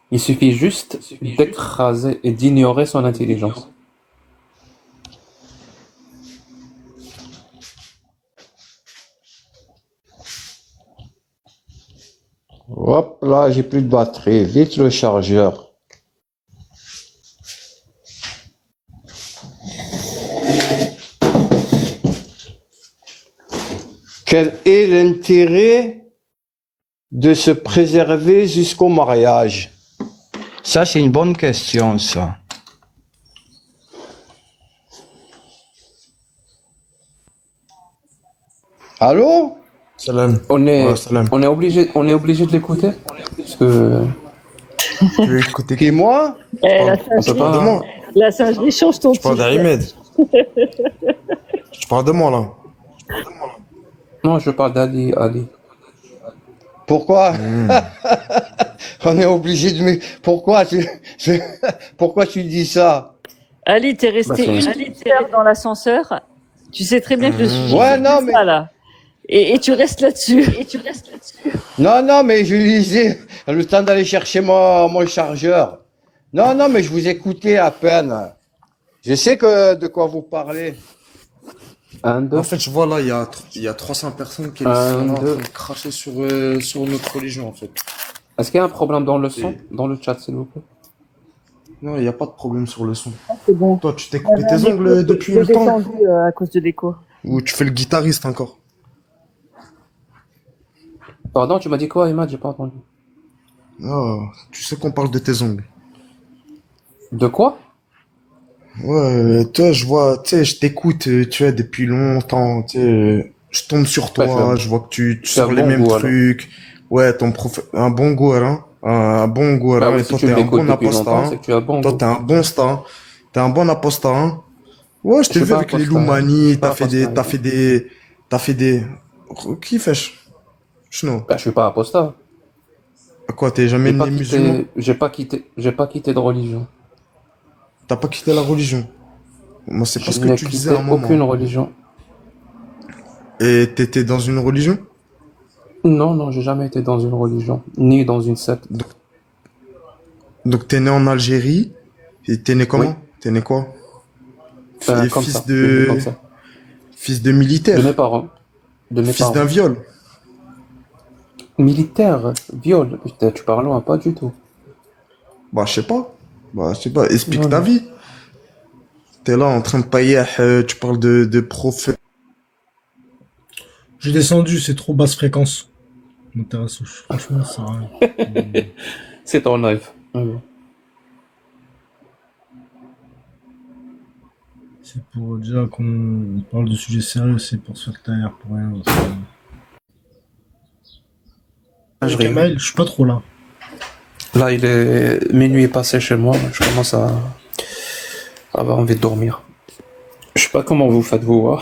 Il suffit juste d'écraser et d'ignorer son intelligence. Hop là, j'ai plus de batterie. Vite le chargeur. Quel est l'intérêt de se préserver jusqu'au mariage? Ça, c'est une bonne question, ça. Allô? Salam. On est Salam. obligé de l'écouter parce que Tu veux écouter Qui, moi? on peut pas. La singerie change ton Je parle titre. d'Arimed. Je parle de moi, là. Non, je parle d'Ali. Pourquoi? On est obligé de... Pourquoi tu dis ça? Ali, t'es resté une heure dans l'ascenseur. Tu sais très bien que le sujet, Ouais, non, mais... ça, là. Et tu restes là-dessus. Non, mais je lisais le temps d'aller chercher mon chargeur. Non, mais je vous écoutais à peine. Je sais de quoi vous parlez. Un, deux. En fait, je vois là, il y a 300 personnes qui sont là en train de cracher sur notre religion, en fait. Est-ce qu'il y a un problème dans le son, dans le chat, s'il vous plaît? Non, il n'y a pas de problème sur le son. C'est bon. Toi, tu t'es coupé tes ongles depuis J'ai le temps? descendu à cause de l'écho. Ou tu fais le guitariste encore? Pardon, tu m'as dit quoi, Imad? J'ai pas entendu. Oh, tu sais qu'on parle de tes ongles. De quoi? Ouais, toi, je vois, tu sais, je t'écoute, tu vois, depuis longtemps, tu sais, je tombe sur toi, je vois que tu tu as sors un les bon mêmes goût, alors. trucs. Ouais, un bon goût, hein. Un bon goût, Bah hein. oui, Et si toi, tu t'es un m'écoutes bon depuis apostat, longtemps, hein. c'est que tu as bon Toi, goût. t'es un bon star. T'es un bon apostat, hein. Ouais, je Je t'ai suis vu pas avec les apostat. Loumani, Je suis pas apostat. t'as fait des, qui fais-je? Chno. Bah, je suis pas apostat. À quoi, t'es jamais né musulman? J'ai pas quitté de religion. T'as pas quitté la religion. Moi, c'est pas Je ce que n'ai tu disais à quitté un aucune moment. religion. Et t'étais dans une religion? Non, non, j'ai jamais été dans une religion, ni dans une secte. Donc t'es né en Algérie, et t'es né comment? Oui. T'es né quoi? Comme ça, je suis né comme ça. Fils de militaire, De mes parents. De mes fils d'un parents. viol. Militaire, viol. Putain, tu parles loin, pas du tout. Bah je sais pas. Bah je sais pas. Explique Non, ta non. vie. T'es là en train de pailler, tu parles de prophète. J'ai descendu, c'est trop basse fréquence. Ça m'intéresse, franchement, ça sert à rien. C'est ton live. Oui. C'est pour dire qu'on parle de sujets sérieux, c'est pour se faire taire pour rien. Je rigole. Kamel, je suis pas trop là. Là, il est minuit passé chez moi. Je commence à avoir envie de dormir. Je sais pas comment vous faites vous. Hein.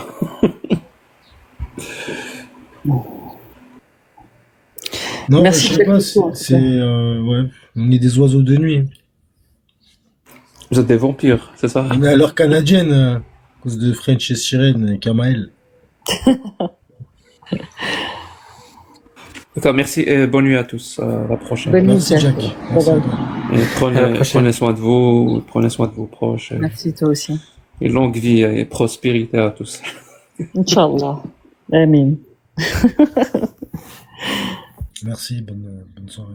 Non, Merci je sais de pas, l'écoute, en tout ouais, on est des oiseaux de nuit. Vous êtes des vampires, c'est ça? On est à l'heure canadienne, à cause de French et Sirène et Kamael. D'accord, merci et bonne nuit à tous. À la prochaine. Bonne nuit, Merci, Jack. Jack. Merci à toi. Et À la prenez prochaine. soin de vous, prenez soin de vos proches. Merci, toi aussi. Et longue vie et prospérité à tous. Inch'Allah. Amin. Merci, bonne soirée.